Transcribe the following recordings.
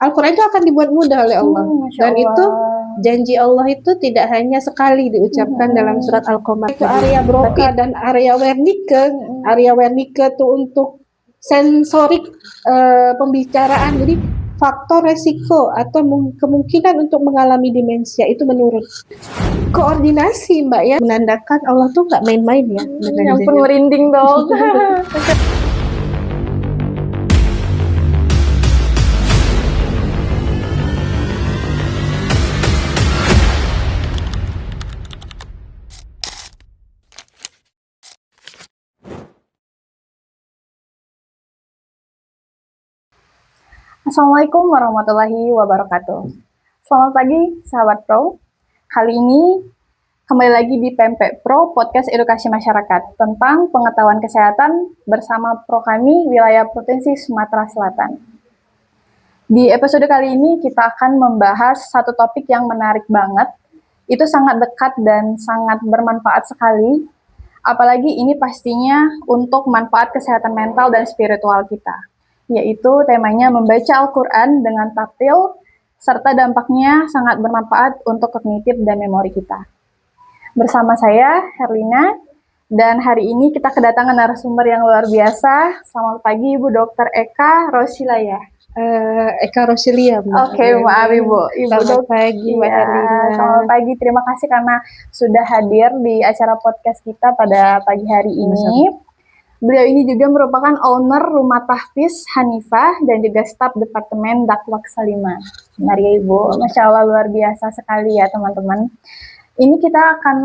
Al-Quran itu akan dibuat mudah oleh Allah. Masya Dan Allah. itu janji Allah itu tidak hanya sekali diucapkan dalam surat Al-Qamar. Itu area Broca dan area Wernicke. Area Wernicke itu untuk sensorik pembicaraan. Jadi faktor resiko atau kemungkinan untuk mengalami demensia itu menurun. Koordinasi Mbak ya, menandakan Allah tuh nggak main-main ya. Yang pun merinding dong. Assalamualaikum warahmatullahi wabarakatuh. Selamat pagi sahabat Pro. Kali ini kembali lagi di PMP Pro Podcast Edukasi Masyarakat tentang pengetahuan kesehatan bersama Pro kami wilayah Provinsi Sumatera Selatan. Di episode kali ini kita akan membahas satu topik yang menarik banget. Itu sangat dekat dan sangat bermanfaat sekali. Apalagi ini pastinya untuk manfaat kesehatan mental dan spiritual kita. Yaitu temanya membaca Al-Quran dengan taktil, serta dampaknya sangat bermanfaat untuk kognitif dan memori kita. Bersama saya, Herlina, dan hari ini kita kedatangan narasumber yang luar biasa. Selamat pagi Ibu Dr. Eka Rosilaya. Eka Rosilia. Oke, maaf Ibu. Selamat pagi Mbak Herlina. Selamat pagi, terima kasih karena sudah hadir di acara podcast kita pada pagi hari ini. Beliau ini juga merupakan owner Rumah Tahfiz Hanifah dan juga staf Departemen Dakwah Salimah. Benar ya Ibu, Masya Allah luar biasa sekali ya teman-teman. Ini kita akan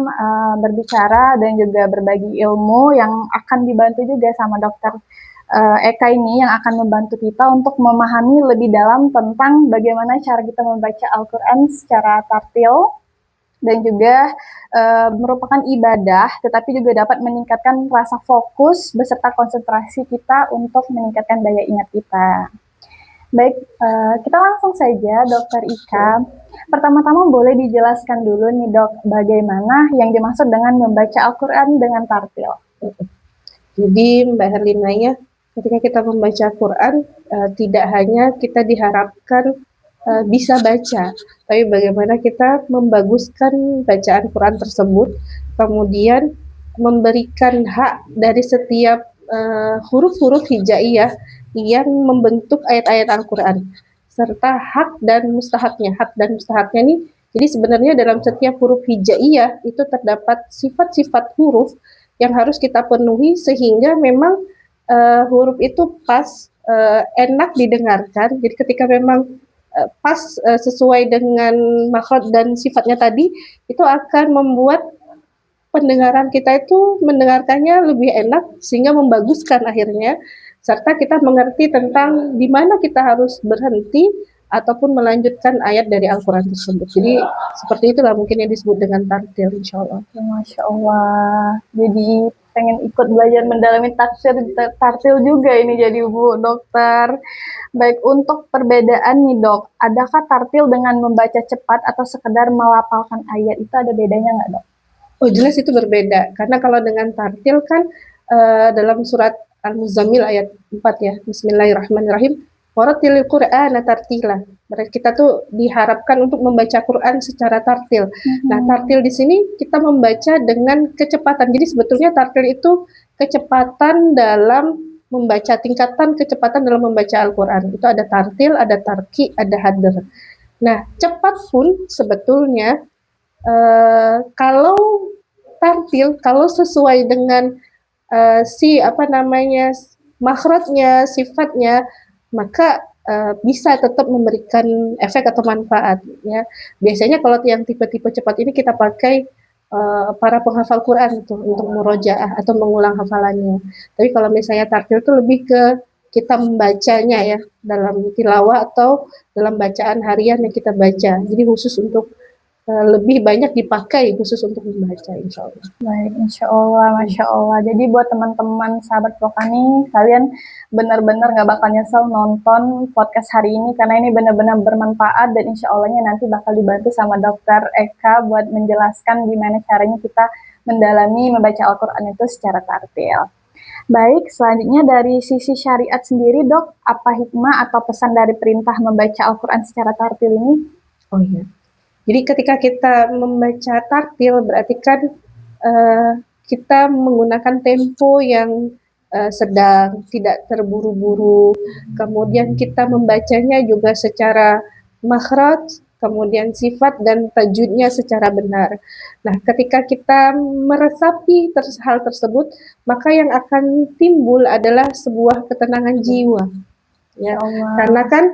berbicara dan juga berbagi ilmu yang akan dibantu juga sama Dokter Eka ini yang akan membantu kita untuk memahami lebih dalam tentang bagaimana cara kita membaca Al-Quran secara tartil dan juga merupakan ibadah, tetapi juga dapat meningkatkan rasa fokus beserta konsentrasi kita untuk meningkatkan daya ingat kita. Baik, kita langsung saja Dokter Ika. Pertama-tama boleh dijelaskan dulu nih Dok, bagaimana yang dimaksud dengan membaca Al-Quran dengan tartil? Jadi Mbak Herlina ya, ketika kita membaca Al-Quran, tidak hanya kita diharapkan bisa baca, tapi bagaimana kita membaguskan bacaan Quran tersebut, kemudian memberikan hak dari setiap huruf-huruf hijaiyah yang membentuk ayat-ayat Al-Quran, serta hak dan mustahaknya. Hak dan mustahaknya nih, jadi sebenarnya dalam setiap huruf hijaiyah itu terdapat sifat-sifat huruf yang harus kita penuhi sehingga memang huruf itu pas, enak didengarkan. Jadi ketika memang pas sesuai dengan makhraj dan sifatnya tadi, itu akan membuat pendengaran kita itu mendengarkannya lebih enak sehingga membaguskan akhirnya, serta kita mengerti tentang di mana kita harus berhenti ataupun melanjutkan ayat dari Al-Quran tersebut. Jadi seperti itulah mungkin yang disebut dengan tartil, insya Allah. Masya Allah. Jadi pengen ikut belajar mendalami tartil juga ini jadi Bu Dokter. Baik, untuk perbedaan nih Dok, adakah tartil dengan membaca cepat atau sekedar melafalkan ayat itu ada bedanya nggak Dok? Oh jelas itu berbeda, karena kalau dengan tartil kan dalam surat Al-Muzammil ayat 4 ya, Bismillahirrahmanirrahim, Waratilil Qur'ana tartila. Kita tuh diharapkan untuk membaca Quran secara tartil. Nah, tartil di sini kita membaca dengan kecepatan. Jadi sebetulnya tartil itu kecepatan dalam membaca, tingkatan kecepatan dalam membaca Al-Quran. Itu ada tartil, ada tarki, ada hadr. Nah, cepat pun sebetulnya kalau tartil, kalau sesuai dengan makhrajnya, sifatnya, maka bisa tetap memberikan efek atau manfaat ya. Biasanya kalau yang tipe-tipe cepat ini kita pakai para penghafal Quran itu untuk murojaah atau mengulang hafalannya. Tapi kalau misalnya tartil itu lebih ke kita membacanya ya dalam tilawah atau dalam bacaan harian yang kita baca. Jadi khusus untuk lebih banyak dipakai khusus untuk membaca, insya Allah. Baik, insya Allah, Masya Allah. Jadi buat teman-teman sahabat Pro kami, kalian benar-benar nggak bakal nyesel nonton podcast hari ini karena ini benar-benar bermanfaat dan insya Allahnya nanti bakal dibantu sama Dokter Eka buat menjelaskan gimana caranya kita mendalami membaca Al-Quran itu secara tartil. Baik, selanjutnya dari sisi syariat sendiri, Dok, apa hikmah atau pesan dari perintah membaca Al-Quran secara tartil ini? Oh iya. Jadi ketika kita membaca tartil berarti kan kita menggunakan tempo yang sedang, tidak terburu-buru. Kemudian kita membacanya juga secara makhraj, kemudian sifat dan tajwidnya secara benar. Nah, ketika kita meresapi hal tersebut, maka yang akan timbul adalah sebuah ketenangan jiwa. Ya, karena kan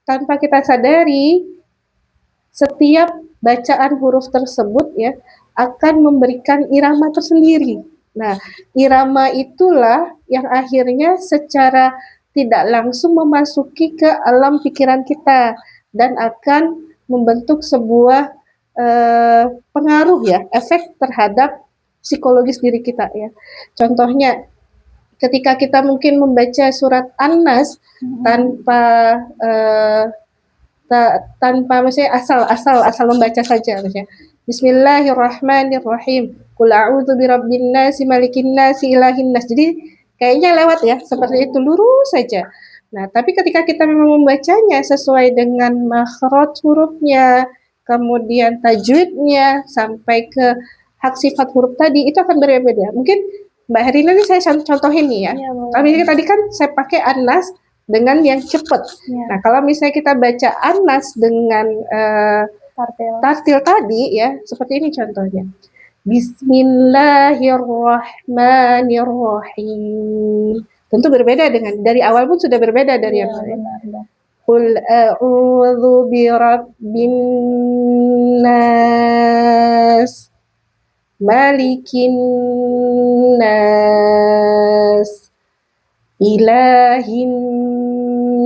tanpa kita sadari setiap bacaan huruf tersebut ya akan memberikan irama tersendiri. Nah, irama itulah yang akhirnya secara tidak langsung memasuki ke alam pikiran kita dan akan membentuk sebuah pengaruh ya, efek terhadap psikologis diri kita ya. Contohnya ketika kita mungkin membaca surat An-Nas tanpa tanpa maksudnya asal membaca saja maksudnya. Bismillahirrahmanirrahim. Qul a'udzu birabbin nasi malikin nasi ilahin nas. Jadi kayaknya lewat ya, seperti itu lurus saja. Nah, tapi ketika kita memang membacanya sesuai dengan makhraj hurufnya, kemudian tajwidnya sampai ke hak sifat huruf tadi itu akan berbeda. Mungkin Mbak Herina ini saya contohin nih ya. Tapi tadi kan saya pakai An-Nas dengan yang cepat. Ya. Nah, kalau misalnya kita baca An-Nas dengan tartil tadi ya, seperti ini contohnya. Bismillahirrahmanirrahim. Tentu berbeda dengan dari awal pun sudah berbeda dari yang lain. Qul a'udzu birabbin nas, malikin nas, ilahin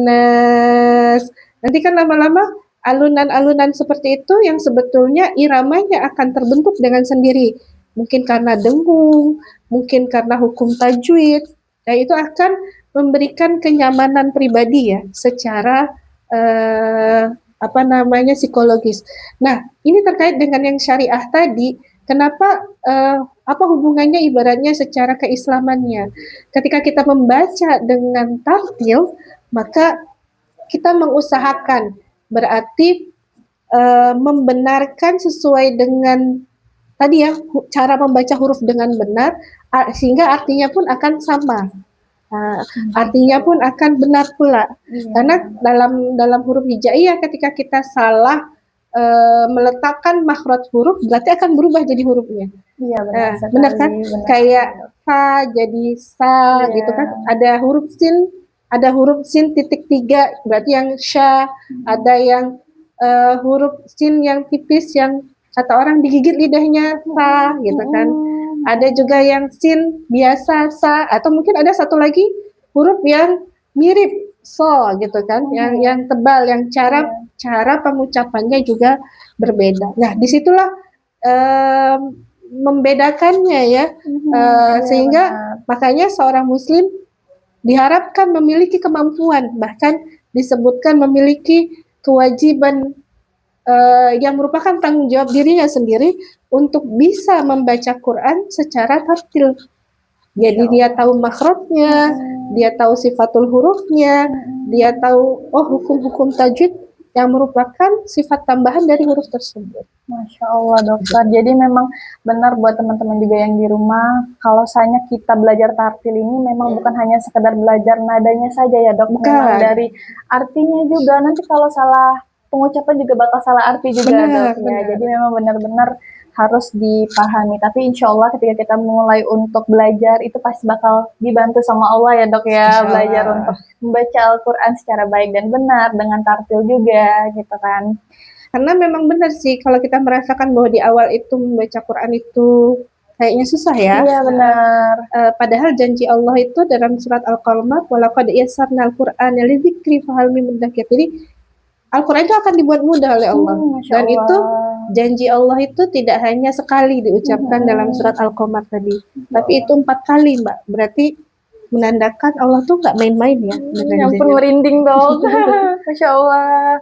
nas. Nanti kan lama-lama alunan-alunan seperti itu yang sebetulnya iramanya akan terbentuk dengan sendiri. Mungkin karena dengung, mungkin karena hukum tajwid. Nah, itu akan memberikan kenyamanan pribadi ya secara psikologis. Nah, ini terkait dengan yang syariah tadi. Kenapa apa hubungannya ibaratnya secara keislamannya? Ketika kita membaca dengan tartil, maka kita mengusahakan berarti membenarkan sesuai dengan tadi ya cara membaca huruf dengan benar sehingga artinya pun akan sama. Artinya pun akan benar pula. Karena dalam huruf hijaiyah ketika kita salah meletakkan makhraj huruf berarti akan berubah jadi hurufnya. Iya benar. Benar kan? Benar. Kayak sa jadi sa gitu kan. Ada huruf sin titik 3 berarti yang sya, ada yang huruf sin yang tipis yang kata orang digigit lidahnya sa gitu kan. Ada juga yang sin biasa sa, atau mungkin ada satu lagi huruf yang mirip so gitu kan, yang tebal, yang cara pengucapannya juga berbeda. Nah, disitulah membedakannya ya, sehingga makanya seorang muslim diharapkan memiliki kemampuan, bahkan disebutkan memiliki kewajiban yang merupakan tanggung jawab dirinya sendiri untuk bisa membaca Quran secara tartil. Jadi dia tahu makhrajnya, dia tahu sifatul hurufnya, dia tahu hukum-hukum tajwid yang merupakan sifat tambahan dari huruf tersebut. Masya Allah dokter, jadi memang benar buat teman-teman juga yang di rumah, kalau misalnya kita belajar tartil ini memang bukan hanya sekedar belajar nadanya saja ya dok, memang dari artinya juga, nanti kalau salah pengucapan juga bakal salah arti juga dok ya, jadi memang benar-benar harus dipahami. Tapi insya Allah ketika kita mulai untuk belajar itu pasti bakal dibantu sama Allah ya dok ya, belajar untuk membaca Al-Quran secara baik dan benar dengan tartil juga gitu kan. Karena memang benar sih kalau kita merasakan bahwa di awal itu membaca Quran itu kayaknya susah ya. Iya benar. Padahal janji Allah itu dalam surat Al-Qalamah, walaqad yassarnal Qur'ana lidzikri fahal min mudzakir. Jadi Al-Quran itu akan dibuat mudah oleh Allah. Dan itu janji Allah itu tidak hanya sekali diucapkan dalam surat Al-Qamar tadi, tapi itu 4 kali Mbak. Berarti menandakan Allah tuh nggak main-main ya. Yang pun merinding dong. Masya Allah.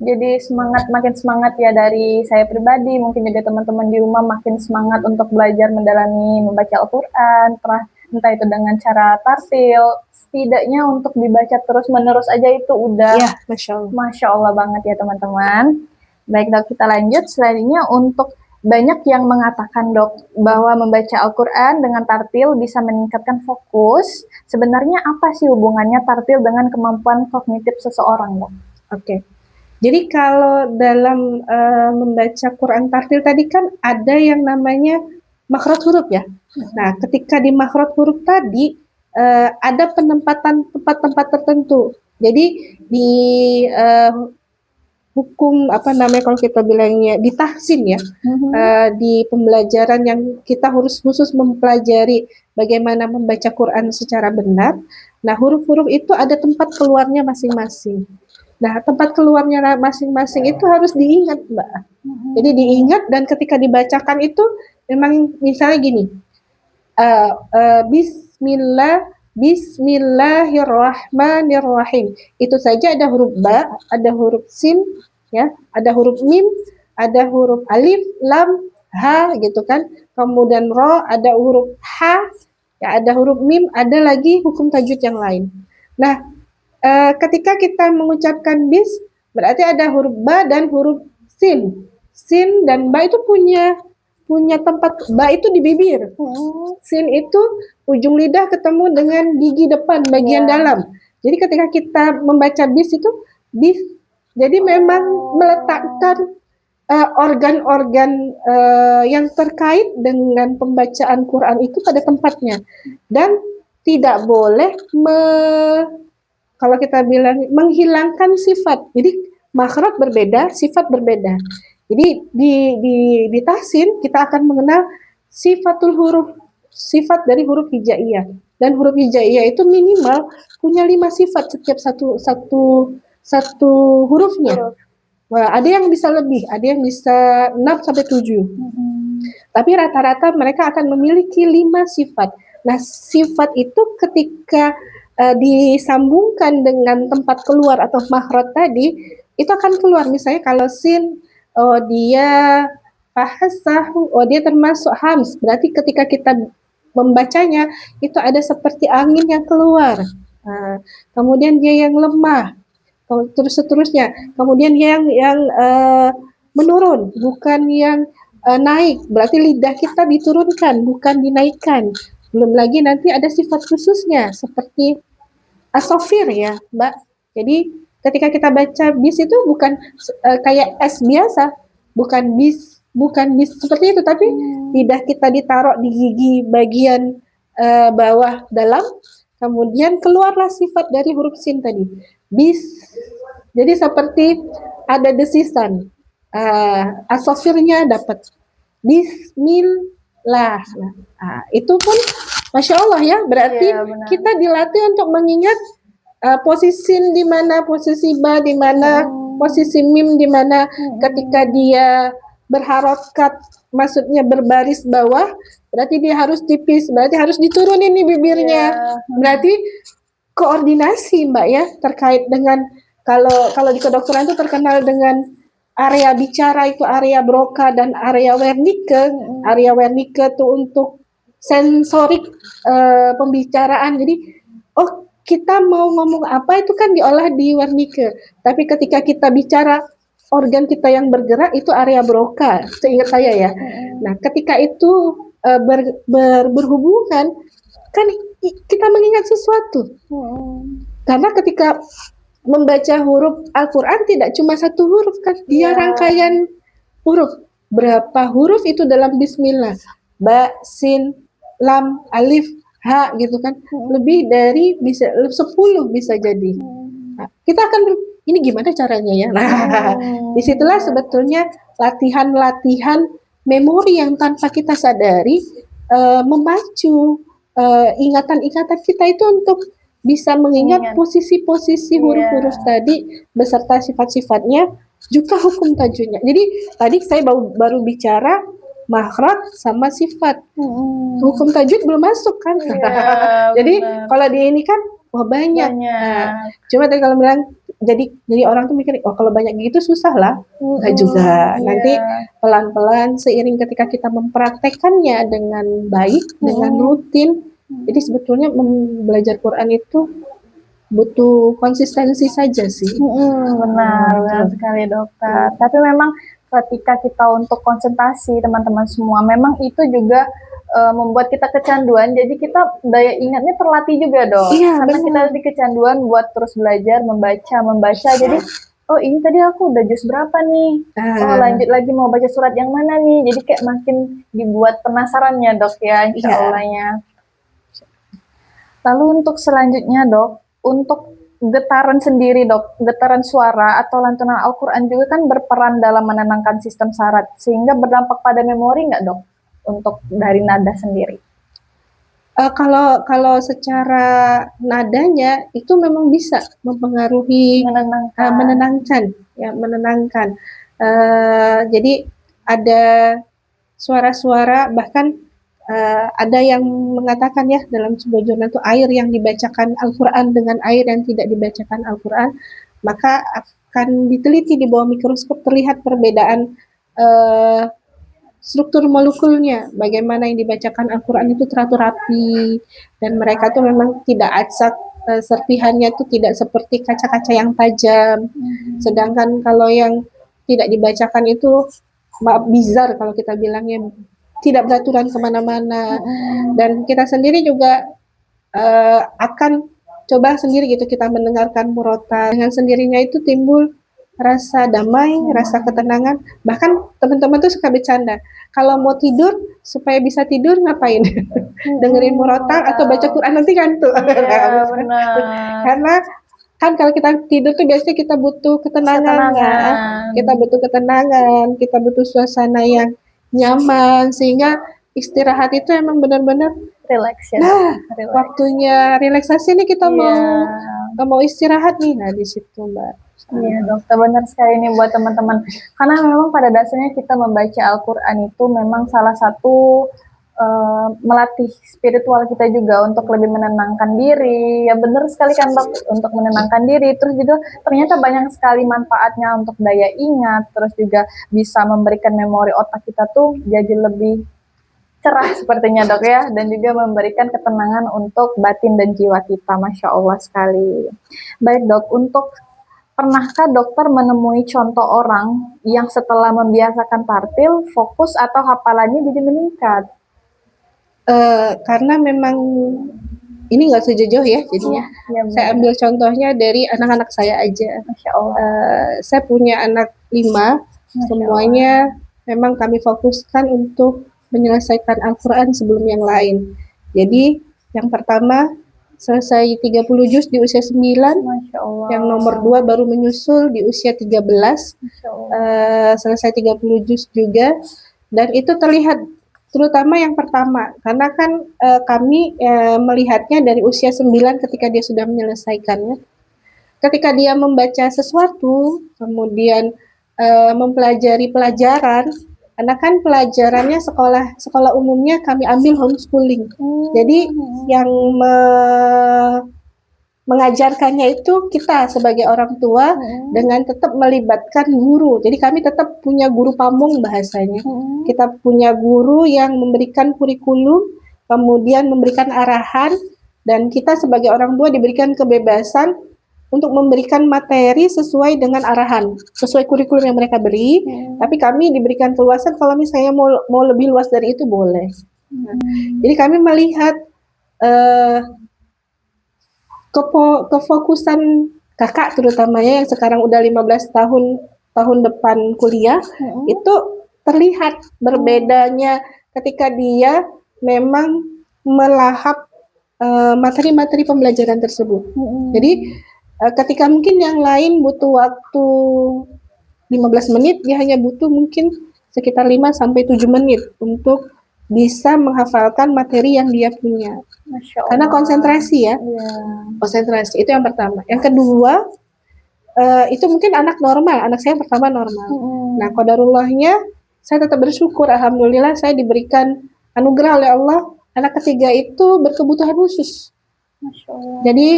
Jadi makin semangat ya dari saya pribadi, mungkin juga teman-teman di rumah makin semangat untuk belajar mendalami membaca Al-Quran, entah itu dengan cara tartil, setidaknya untuk dibaca terus-menerus aja itu udah Ya, Masya Allah banget ya teman-teman. Baik dok, kita lanjut. Selanjutnya untuk banyak yang mengatakan dok bahwa membaca Al-Quran dengan tartil bisa meningkatkan fokus. Sebenarnya apa sih hubungannya tartil dengan kemampuan kognitif seseorang dok? Oke. Jadi kalau dalam membaca Quran tartil tadi kan ada yang namanya makhraj huruf ya. Nah, ketika di makhraj huruf tadi ada penempatan tempat-tempat tertentu. Jadi di hukum apa namanya kalau kita bilangnya di tahsin ya, di pembelajaran yang kita harus khusus mempelajari bagaimana membaca Quran secara benar. Nah, huruf-huruf itu ada tempat keluarnya masing-masing. Nah, tempat keluarnya masing-masing itu harus diingat, Mbak. Jadi diingat dan ketika dibacakan itu memang misalnya gini, Bismillahirrahmanirrahim. Itu saja ada huruf ba, ada huruf sin, ya, ada huruf mim, ada huruf alif, lam, ha, gitu kan. Kemudian ro, ada huruf ha, ya, ada huruf mim, ada lagi hukum tajwid yang lain. Nah, ketika kita mengucapkan bis, berarti ada huruf ba dan huruf sin. Sin dan ba itu punya tempat. Ba itu di bibir. Sin itu ujung lidah ketemu dengan gigi depan bagian dalam. Jadi ketika kita membaca bis itu bis. Jadi memang meletakkan organ-organ yang terkait dengan pembacaan Quran itu pada tempatnya dan tidak boleh kalau kita bilang menghilangkan sifat. Jadi makhraj berbeda, sifat berbeda. Jadi di tahsin kita akan mengenal sifatul huruf, sifat dari huruf hijaiyah. Dan huruf hijaiyah itu minimal punya 5 sifat setiap satu hurufnya. Wah, ada yang bisa lebih, ada yang bisa 6 sampai 7. Tapi rata-rata mereka akan memiliki 5 sifat. Nah, sifat itu ketika disambungkan dengan tempat keluar atau makhraj tadi, itu akan keluar. Misalnya kalau sin, dia fahasahu, dia termasuk hams. Berarti ketika kita membacanya, itu ada seperti angin yang keluar. Kemudian dia yang lemah, terus seterusnya. Kemudian dia yang menurun, bukan yang naik. Berarti lidah kita diturunkan, bukan dinaikkan. Belum lagi nanti ada sifat khususnya seperti asofir ya, Mbak. Jadi ketika kita baca bis itu bukan kayak es biasa, bukan bis seperti itu, tapi lidah kita ditaruh di gigi bagian bawah dalam, kemudian keluarlah sifat dari huruf sin tadi, bis. Jadi seperti ada desisan, asofirnya dapat Bismillah. Itu pun Masya Allah ya, berarti kita dilatih untuk mengingat posisi di mana, posisi ba di mana, posisi mim di mana. Ketika dia berharokat, maksudnya berbaris bawah, berarti dia harus tipis, berarti harus diturunin nih bibirnya. Berarti koordinasi Mbak ya, terkait dengan kalau di kedokteran itu terkenal dengan area bicara itu area Broca dan area Wernicke. Area Wernicke itu untuk sensorik pembicaraan. Jadi kita mau ngomong apa itu kan diolah di Wernicke. Tapi ketika kita bicara organ kita yang bergerak itu area Broca, seingat saya ya. Nah, ketika itu berhubungan kan kita mengingat sesuatu. Karena ketika membaca huruf Al-Quran tidak cuma satu huruf kan, dia rangkaian huruf. Berapa huruf itu dalam Bismillah? Ba, sin, lam, alif, ha, gitu kan. Lebih dari 10 bisa jadi. Nah, kita akan ini gimana caranya ya? Nah, disitulah sebetulnya latihan-latihan memori yang tanpa kita sadari memacu ingatan-ingatan kita itu untuk bisa mengingat posisi-posisi huruf-huruf tadi beserta sifat-sifatnya, juga hukum tajwidnya. Jadi tadi saya baru bicara makhraj sama sifat. Hukum tajwid belum masuk kan. Jadi kalau di ini kan banyak. Cuma tadi kalau bilang jadi orang tuh mikir, oh kalau banyak gitu susah lah. Enggak juga. Nanti pelan-pelan seiring ketika kita mempraktekkannya dengan baik, dengan rutin. Jadi sebetulnya belajar Quran itu butuh konsistensi saja sih. Benar sekali dokter. Tapi memang ketika kita untuk konsentrasi teman-teman semua, memang itu juga membuat kita kecanduan. Jadi kita daya ingatnya terlatih juga dong. Iya, Karena benar. kita di kecanduan buat terus belajar, membaca. Jadi oh ini tadi aku udah juz berapa nih? Oh lanjut lagi mau baca surat yang mana nih? Jadi kayak makin dibuat penasarannya dok ya, insya Allahnya. Lalu untuk selanjutnya dok, untuk getaran sendiri dok, getaran suara atau lantunan Al-Quran juga kan berperan dalam menenangkan sistem saraf, sehingga berdampak pada memori nggak dok, untuk dari nada sendiri? Kalau secara nadanya itu memang bisa mempengaruhi, menenangkan. Jadi ada suara-suara, bahkan ada yang mengatakan ya dalam sebuah jurnal itu air yang dibacakan Al-Quran dengan air yang tidak dibacakan Al-Quran, maka akan diteliti di bawah mikroskop, terlihat perbedaan struktur molekulnya, bagaimana yang dibacakan Al-Quran itu teratur rapi, dan mereka tuh memang tidak acak, serpihannya itu tidak seperti kaca-kaca yang tajam. Sedangkan kalau yang tidak dibacakan itu bizar kalau kita bilangnya, tidak beraturan kemana-mana. Dan kita sendiri juga akan coba sendiri gitu, kita mendengarkan murotal, dengan sendirinya itu timbul rasa damai, rasa ketenangan. Bahkan teman-teman tuh suka bercanda, kalau mau tidur supaya bisa tidur ngapain? Dengerin murotal atau baca Quran, nanti ngantuk. Iya, benar. Karena kan kalau kita tidur tuh biasanya kita butuh ketenangan. Kita butuh ketenangan, kita butuh suasana yang nyaman, sehingga istirahat itu emang benar-benar relax ya. Nah, waktunya relaksasi nih, kita mau istirahat nih. Nah, di situ Mbak. Iya dokter, benar sekali nih buat teman-teman. Karena memang pada dasarnya kita membaca Al-Quran itu memang salah satu melatih spiritual kita juga untuk lebih menenangkan diri. Ya benar sekali kan dok, untuk menenangkan diri. Terus juga ternyata banyak sekali manfaatnya untuk daya ingat. Terus juga bisa memberikan memori otak kita tuh jadi lebih cerah sepertinya dok ya, dan juga memberikan ketenangan untuk batin dan jiwa kita. Masya Allah sekali. Baik dok, untuk pernahkah dokter menemui contoh orang yang setelah membiasakan tartil, fokus atau hafalannya jadi meningkat? Karena memang ini nggak sejauh ya, jadinya saya ambil contohnya dari anak-anak saya aja. Masya Allah. Saya punya anak 5, semuanya memang kami fokuskan untuk menyelesaikan Al-Quran sebelum yang lain. Jadi yang pertama selesai 30 juz di usia 9, yang nomor 2 baru menyusul di usia 13, selesai 30 juz juga, dan itu terlihat terutama yang pertama, karena kan kami melihatnya dari usia 9 ketika dia sudah menyelesaikannya. Ketika dia membaca sesuatu, kemudian mempelajari pelajaran, karena kan pelajarannya sekolah umumnya kami ambil homeschooling. Jadi yang mengajarkannya itu kita sebagai orang tua, dengan tetap melibatkan guru. Jadi kami tetap punya guru pamong bahasanya. Kita punya guru yang memberikan kurikulum, kemudian memberikan arahan, dan kita sebagai orang tua diberikan kebebasan untuk memberikan materi sesuai dengan arahan, sesuai kurikulum yang mereka beri. Tapi kami diberikan keluasan, kalau misalnya mau lebih luas dari itu boleh. Jadi kami melihat kefokusan kakak terutamanya yang sekarang udah 15 tahun depan kuliah, itu terlihat berbedanya ketika dia memang melahap materi-materi pembelajaran tersebut. Jadi ketika mungkin yang lain butuh waktu 15 menit, dia hanya butuh mungkin sekitar 5-7 menit untuk bisa menghafalkan materi yang dia punya. Karena konsentrasi ya. Konsentrasi itu yang pertama. Yang kedua, itu mungkin anak normal, anak saya yang pertama normal. Nah, qadarullahnya saya tetap bersyukur, alhamdulillah saya diberikan anugerah oleh Allah, anak ketiga itu berkebutuhan khusus. Masya Allah. Jadi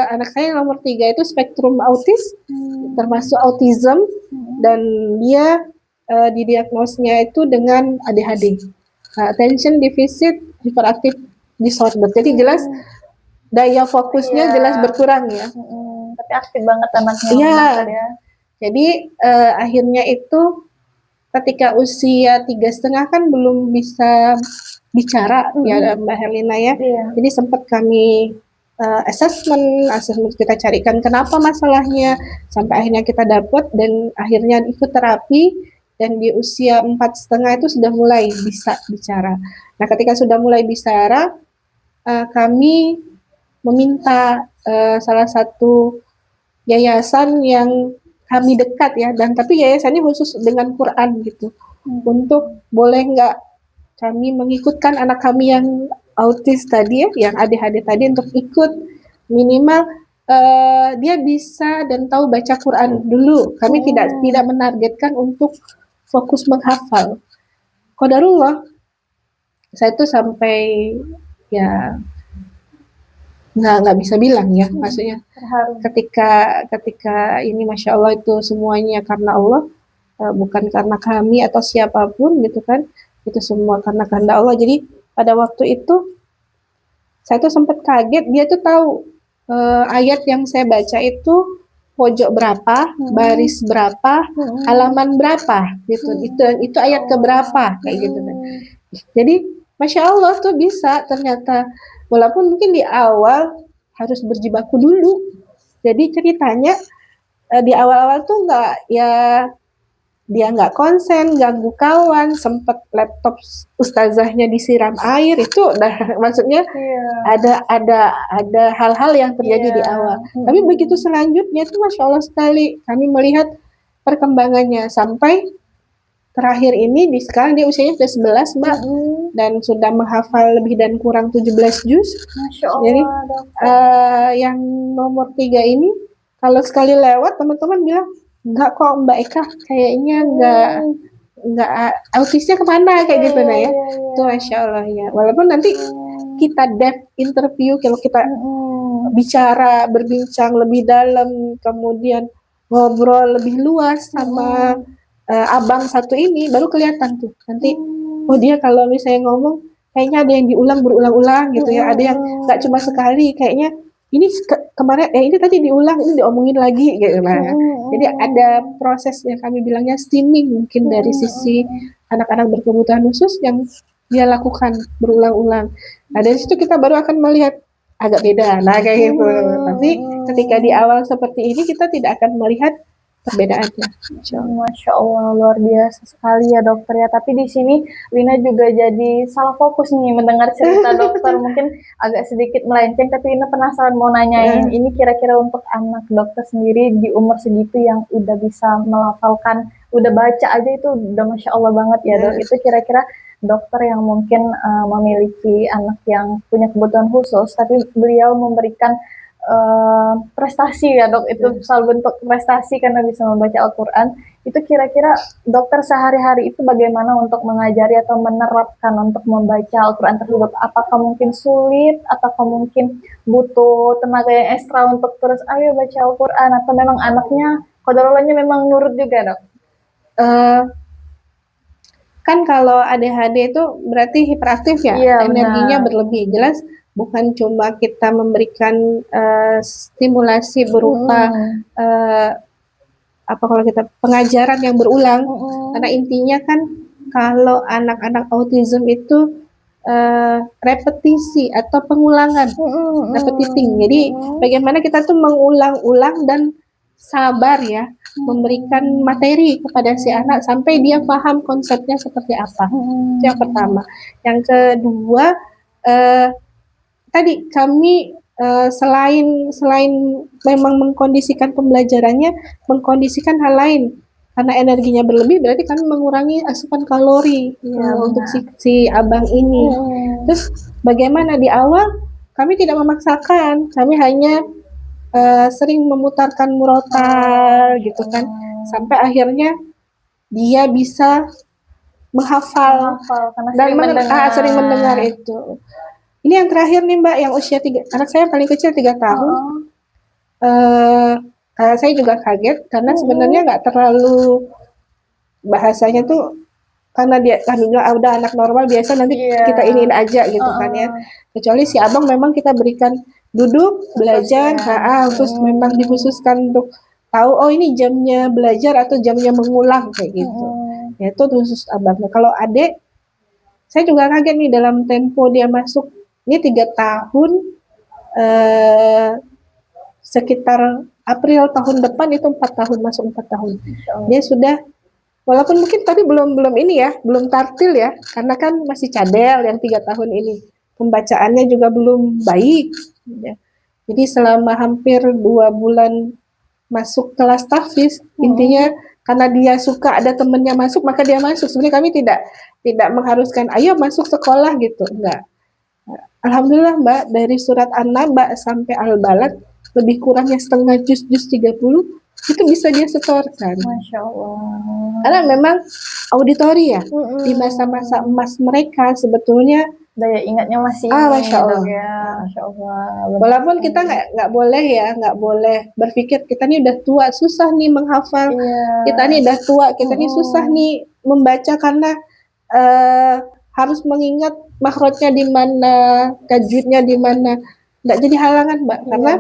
anak saya yang nomor 3 itu spektrum autis, termasuk autism, dan dia didiagnosnya itu dengan ADHD, attention deficit hyperactive disorder. Jadi jelas daya fokusnya jelas berkurang ya. Tapi aktif banget anaknya. Iya. Jadi akhirnya itu ketika usia 3,5 kan belum bisa bicara ya Mbak Herlina ya. Jadi sempat kami assessment kita carikan kenapa masalahnya, sampai akhirnya kita dapat dan akhirnya ikut terapi, dan di usia 4,5 itu sudah mulai bisa bicara. Nah ketika sudah mulai bicara, kami meminta salah satu yayasan yang kami dekat ya, dan tapi yayasannya khusus dengan Quran gitu, untuk boleh nggak kami mengikutkan anak kami yang autis tadi ya, yang ADHD tadi, untuk ikut minimal dia bisa dan tahu baca Quran dulu. Kami tidak menargetkan untuk fokus menghafal. Qadarullah saya tuh sampai ya nggak bisa bilang ya, maksudnya ketika ini Masya Allah itu semuanya karena Allah, bukan karena kami atau siapapun gitu kan, itu semua karena kehendak Allah. Jadi pada waktu itu saya tuh sempat kaget, dia tuh tahu ayat yang saya baca itu pojok berapa, baris berapa, halaman berapa gitu, itu ayat keberapa kayak gitu kan. Jadi Masya Allah tuh bisa ternyata, walaupun mungkin di awal harus berjibaku dulu. Jadi ceritanya di awal-awal tuh dia nggak konsen, ganggu kawan, sempet laptop ustazahnya disiram air, itu udah maksudnya ada hal-hal yang terjadi di awal. Tapi begitu selanjutnya itu Masya Allah sekali kami melihat perkembangannya sampai terakhir ini, sekarang dia usianya sudah 11 Mbak, dan sudah menghafal lebih dan kurang 17 juz. Masya Allah. Jadi yang nomor 3 ini kalau sekali lewat teman-teman bilang, enggak kok Mbak Eka, kayaknya enggak autisnya kemana kayak gitu nah ya. Itu Masya Allah ya. Walaupun nanti kita depth interview, kalau kita berbincang lebih dalam, kemudian ngobrol lebih luas sama abang satu ini, baru kelihatan tuh nanti, oh dia kalau misalnya ngomong kayaknya ada yang diulang berulang-ulang gitu ya, ada yang nggak cuma sekali, kayaknya ini kemarin ini tadi diulang, ini diomongin lagi gitu. Nah jadi ada proses yang kami bilangnya steaming mungkin dari sisi anak-anak berkebutuhan khusus yang dia lakukan berulang-ulang. Nah dari situ kita baru akan melihat agak beda, nah kayak gitu. Tapi ketika di awal seperti ini kita tidak akan melihat perbedaannya. Masya Allah, luar biasa sekali ya dokter ya. Tapi di sini Lina juga jadi salah fokus nih mendengar cerita dokter. Mungkin agak sedikit melenceng, tapi Lina penasaran mau nanyain, ini kira-kira untuk anak dokter sendiri di umur segitu yang udah bisa melafalkan, udah baca aja itu udah Masya Allah banget ya dok. Itu kira-kira dokter yang mungkin memiliki anak yang punya kebutuhan khusus, tapi beliau memberikan prestasi ya dok, itu soal bentuk prestasi karena bisa membaca Al-Quran, itu kira-kira dokter sehari-hari itu bagaimana untuk mengajari atau menerapkan untuk membaca Al-Quran tersebut? Apakah mungkin sulit, ataukah mungkin butuh tenaga yang ekstra untuk terus ayo baca Al-Quran, atau memang anaknya qadarulahnya memang nurut juga dok? Kan kalau ADHD itu berarti hiperaktif ya, energinya berlebih, jelas bukan cuma kita memberikan stimulasi berupa kalau kita pengajaran yang berulang, karena intinya kan kalau anak-anak autism itu repetisi atau pengulangan, repetiting. Jadi bagaimana kita tuh mengulang-ulang dan sabar ya, memberikan materi kepada si anak sampai dia paham konsepnya seperti apa. Itu yang pertama. Yang kedua, tadi kami selain memang mengkondisikan pembelajarannya, mengkondisikan hal lain. Karena energinya berlebih, berarti kami mengurangi asupan kalori untuk si abang ini. Terus bagaimana di awal kami tidak memaksakan, kami hanya sering memutarkan murotal gitu kan, sampai akhirnya dia bisa menghafal dan sering mendengar itu. Ini yang terakhir nih Mbak, yang usia 3, anak saya paling kecil 3 tahun. Saya juga kaget karena sebenarnya nggak terlalu bahasanya tuh, karena dia kan udah anak normal biasa, nanti kita iniin aja gitu kan ya. Kecuali si abang memang kita berikan duduk belajar, terus memang dikhususkan untuk tahu oh ini jamnya belajar atau jamnya mengulang kayak gitu. Ya itu khusus abang. Nah, kalau adik, saya juga kaget nih dalam tempo dia masuk ini 3 tahun, sekitar April tahun depan itu 4 tahun, masuk 4 tahun. Dia sudah, walaupun mungkin tapi belum ini ya, belum tartil ya, karena kan masih cadel yang 3 tahun ini. Pembacaannya juga belum baik. Ya. Jadi selama hampir 2 bulan masuk kelas tahfiz, intinya karena dia suka ada temennya masuk, maka dia masuk. Sebenarnya kami tidak mengharuskan, ayo masuk sekolah gitu, enggak. Alhamdulillah Mbak, dari surat An-Naba sampai Al-Balad, lebih kurangnya setengah juz 30, itu bisa dia setorkan. Masya Allah. Karena memang auditori ya, di masa-masa emas mereka sebetulnya daya ingatnya masih Masya Allah. Ya, Masya Allah. Walaupun kita nggak boleh berpikir kita nih udah tua, susah nih menghafal, kita nih udah tua, kita nih susah nih membaca karena harus mengingat makhrajnya di mana, tajwidnya di mana. Nggak jadi halangan Mbak, karena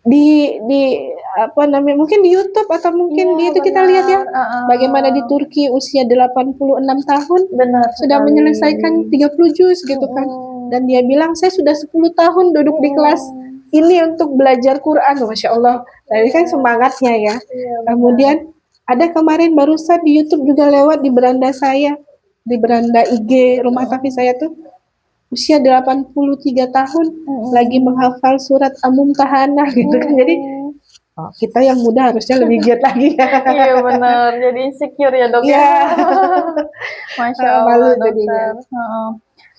di apa namanya, mungkin di YouTube atau mungkin di itu kita lihat ya, bagaimana di Turki usia 86 tahun sudah menyelesaikan 30 juz gitu kan, dan dia bilang saya sudah 10 tahun duduk di kelas ini untuk belajar Quran. Masya Allah, jadi kan semangatnya ya. Kemudian ada kemarin barusan di YouTube juga lewat di beranda saya, di beranda IG rumah tahfiz saya tuh, usia 83 tahun lagi menghafal surat Al-Mumtahanah gitu kan. Jadi kita yang muda harusnya lebih giat lagi ya. Iya benar, jadi insecure ya Dok ya. Masya Allah malu Dokter.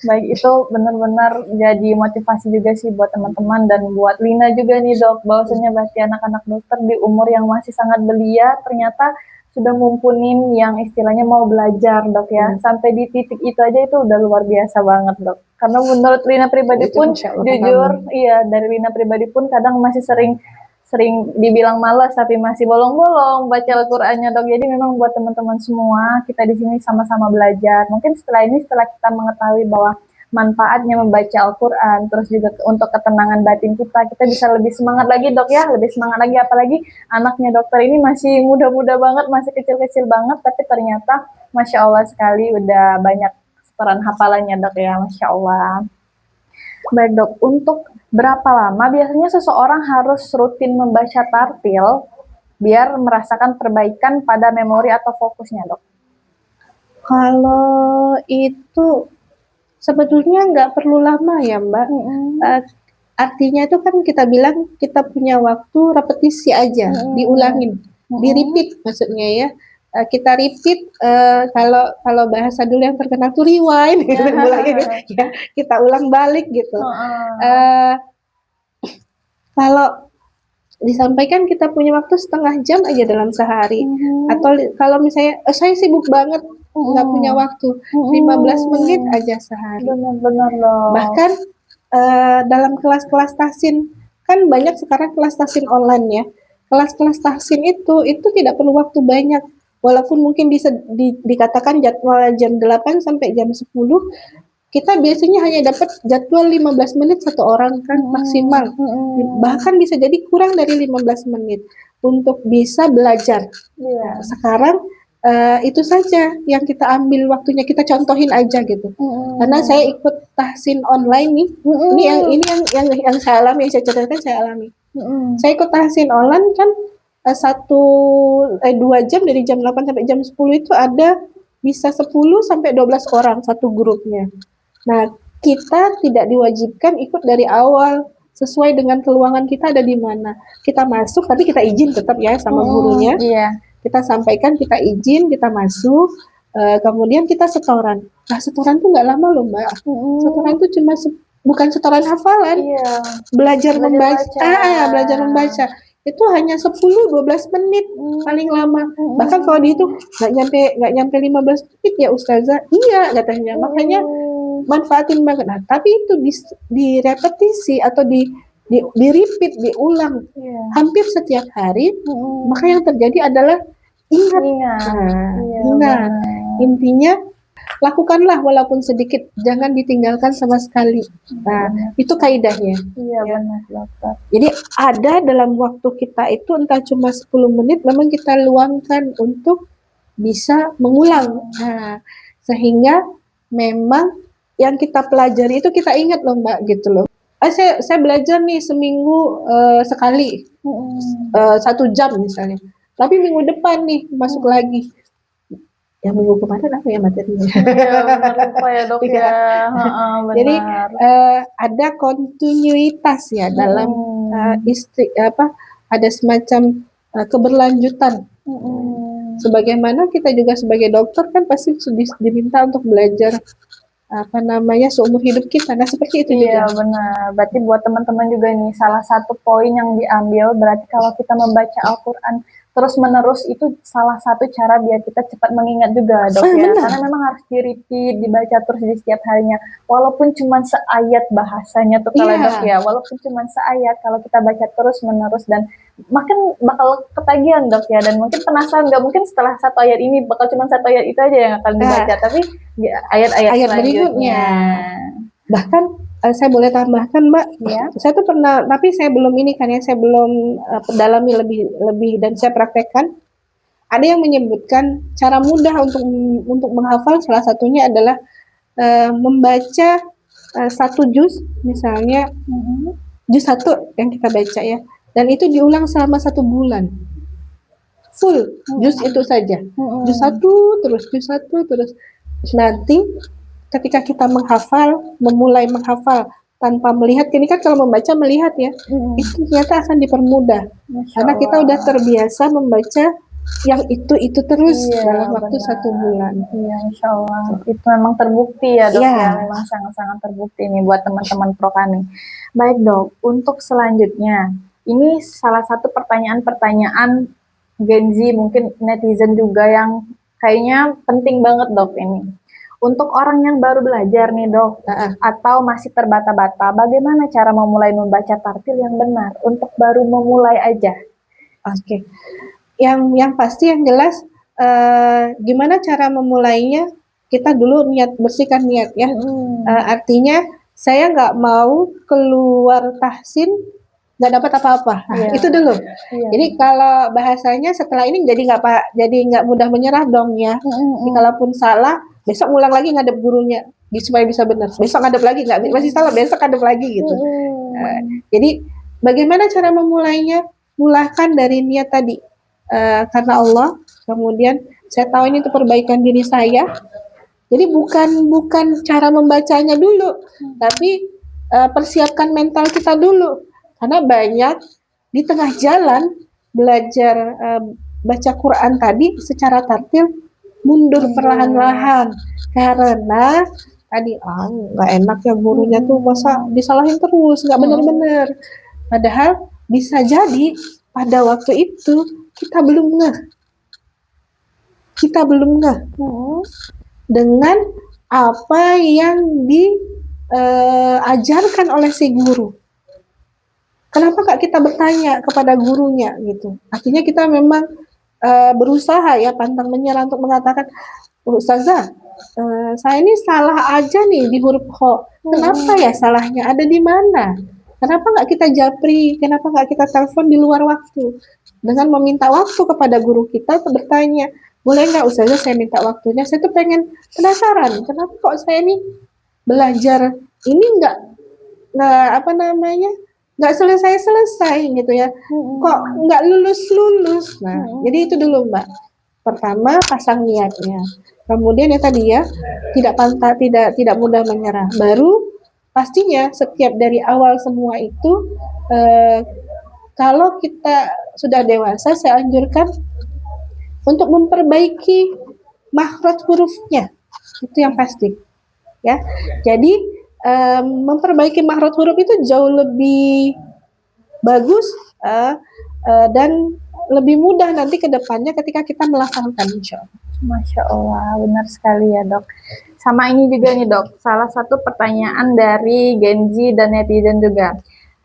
Baik, itu benar-benar jadi motivasi juga sih buat teman-teman dan buat Lina juga nih Dok, bahwasanya berarti anak-anak dokter di umur yang masih sangat belia ternyata sudah mumpunin yang istilahnya mau belajar Dok ya. Sampai di titik itu aja itu udah luar biasa banget Dok. Karena menurut Lina pribadi pun jujur, iya dari Lina pribadi pun kadang masih sering dibilang malas tapi masih bolong-bolong baca Al-Qur'annya Dok. Jadi memang buat teman-teman semua, kita di sini sama-sama belajar. Mungkin setelah kita mengetahui bahwa manfaatnya membaca Al-Qur'an, terus juga untuk ketenangan batin kita bisa lebih semangat lagi Dok ya, lebih semangat lagi, apalagi anaknya dokter ini masih muda-muda banget, masih kecil-kecil banget, tapi ternyata Masya Allah sekali udah banyak setoran hafalannya Dok ya, Masya Allah. Baik Dok, untuk berapa lama biasanya seseorang harus rutin membaca tartil biar merasakan perbaikan pada memori atau fokusnya Dok? Kalau itu sebetulnya nggak perlu lama ya Mbak. Artinya itu kan kita bilang kita punya waktu repetisi aja, diulangin, di-repeat maksudnya ya. Kita repeat, kalau bahasa dulu yang terkenal tuh rewind gitu, ya, kita ulang balik gitu. Kalau disampaikan kita punya waktu setengah jam aja dalam sehari, atau kalau misalnya saya sibuk banget nggak punya waktu, 15 menit aja sehari. Benar-benar loh. Bahkan dalam kelas-kelas tahsin, kan banyak sekarang kelas tahsin online ya. Kelas-kelas tahsin itu tidak perlu waktu banyak. Walaupun mungkin dikatakan jadwal jam 8 sampai jam 10, kita biasanya hanya dapat jadwal 15 menit satu orang kan maksimal. Bahkan bisa jadi kurang dari 15 menit untuk bisa belajar. Sekarang itu saja yang kita ambil waktunya, kita contohin aja gitu. Karena saya ikut tahsin online nih. Ini yang saya alami, yang saya ceritakan saya alami. Saya ikut tahsin online kan 2 jam, dari jam 8 sampai jam 10 itu ada bisa 10 sampai 12 orang satu grupnya. Nah, kita tidak diwajibkan ikut dari awal, sesuai dengan keluangan kita ada di mana. Kita masuk tapi kita izin tetap ya sama gurunya. Kita sampaikan, kita izin, kita masuk, kemudian kita setoran. Nah, setoran tuh nggak lama loh Mbak. Setoran tuh cuma bukan setoran hafalan, belajar membaca. Itu hanya 10-12 menit paling lama. Bahkan kalau dihitung nggak nyampe 15 menit ya Ustazah. Iya katanya. Makanya manfaatin banget. Nah, tapi itu direpetisi atau di repeat, diulang hampir setiap hari, maka yang terjadi adalah ingat. Ingat. Intinya lakukanlah walaupun sedikit, jangan ditinggalkan sama sekali. Nah, itu kaidahnya. Iya, benar, dokter. Jadi ada dalam waktu kita itu entah cuma 10 menit, memang kita luangkan untuk bisa mengulang. Nah, sehingga memang yang kita pelajari itu kita ingat loh Mbak, gitu loh. Saya belajar nih seminggu sekali, 1 jam misalnya. Tapi minggu depan nih masuk lagi. Yang minggu kemarin apa ya materinya? Lupa ya dok ya. Benar. Jadi ada kontinuitas ya dalam ada semacam keberlanjutan. Sebagaimana kita juga sebagai dokter kan pasti diminta untuk belajar seumur hidup kita. Nah, seperti itu juga. Iya, benar. Berarti buat teman-teman juga nih, salah satu poin yang diambil berarti kalau kita membaca Al-Quran terus-menerus itu salah satu cara biar kita cepat mengingat juga, dok ya. Karena memang harus di-repeat, dibaca terus di setiap harinya. Walaupun cuma seayat bahasanya tuh kalau dok ya, walaupun cuma seayat, kalau kita baca terus-menerus dan makin bakal ketagihan dok ya, dan mungkin penasaran, nggak mungkin setelah 1 ayat ini bakal cuma 1 ayat itu aja yang akan dibaca, tapi ayat-ayat berikutnya. Bahkan saya boleh tambahkan Mbak, saya tuh pernah, tapi saya belum saya belum dalami lebih dan saya praktekkan. Ada yang menyebutkan cara mudah untuk menghafal, salah satunya adalah membaca 1 juz, misalnya juz 1 yang kita baca ya, dan itu diulang selama 1 bulan full, juz itu saja, juz 1 terus. Nanti ketika kita memulai menghafal tanpa melihat, ini kan kalau membaca melihat ya, itu ternyata akan dipermudah karena kita udah terbiasa membaca yang itu terus dalam waktu 1 bulan. Iya, insya Allah. Itu memang terbukti ya dok ya, memang sangat-sangat terbukti nih buat teman-teman Prokani. Baik dok, untuk selanjutnya, ini salah satu pertanyaan Gen Z, mungkin netizen juga yang kayaknya penting banget dok ini. Untuk orang yang baru belajar nih dok, atau masih terbata-bata, bagaimana cara memulai membaca tartil yang benar untuk baru memulai aja? Oke. Yang pasti yang jelas gimana cara memulainya, kita dulu bersihkan niat ya. Artinya saya nggak mau keluar tahsin nggak dapat apa-apa. Itu dulu. Jadi kalau bahasanya setelah ini jadi nggak mudah menyerah dong ya. Jadi kalaupun salah, besok ngulang lagi ngadep gurunya supaya bisa benar. Besok ngadep lagi, masih salah, besok ngadep lagi gitu. Jadi bagaimana cara memulainya? Mulakan dari niat tadi. Karena Allah, kemudian saya tahu ini untuk perbaikan diri saya. Jadi bukan cara membacanya dulu, tapi persiapkan mental kita dulu. Karena banyak di tengah jalan belajar baca Quran tadi secara tartil mundur perlahan-lahan karena tadi nggak enak ya gurunya tuh, masa disalahin terus, nggak benar-benar. Padahal bisa jadi pada waktu itu kita belum ngeh dengan apa yang diajarkan oleh si guru. Kenapa nggak kita bertanya kepada gurunya gitu? Artinya kita memang berusaha ya pantang menyerah untuk mengatakan, Ustazah, saya ini salah aja nih di huruf kho. Kenapa ya salahnya? Ada di mana? Kenapa nggak kita japri? Kenapa nggak kita telepon di luar waktu? Dengan meminta waktu kepada guru kita untuk bertanya, boleh nggak Ustazah saya minta waktunya? Saya tuh pengen penasaran, kenapa kok saya ini belajar ini nggak nggak selesai gitu ya, kok nggak lulus. Nah, jadi itu dulu Mbak. Pertama pasang niatnya, kemudian ya tadi ya tidak mudah menyerah. Baru pastinya setiap dari awal semua itu kalau kita sudah dewasa, saya anjurkan untuk memperbaiki makhraj hurufnya, itu yang pasti ya. Jadi memperbaiki makhraj huruf itu jauh lebih bagus dan lebih mudah nanti ke depannya ketika kita melaksanakan, insya Allah. Masya Allah, benar sekali ya dok. Sama ini juga nih dok, salah satu pertanyaan dari Gen Z dan netizen juga.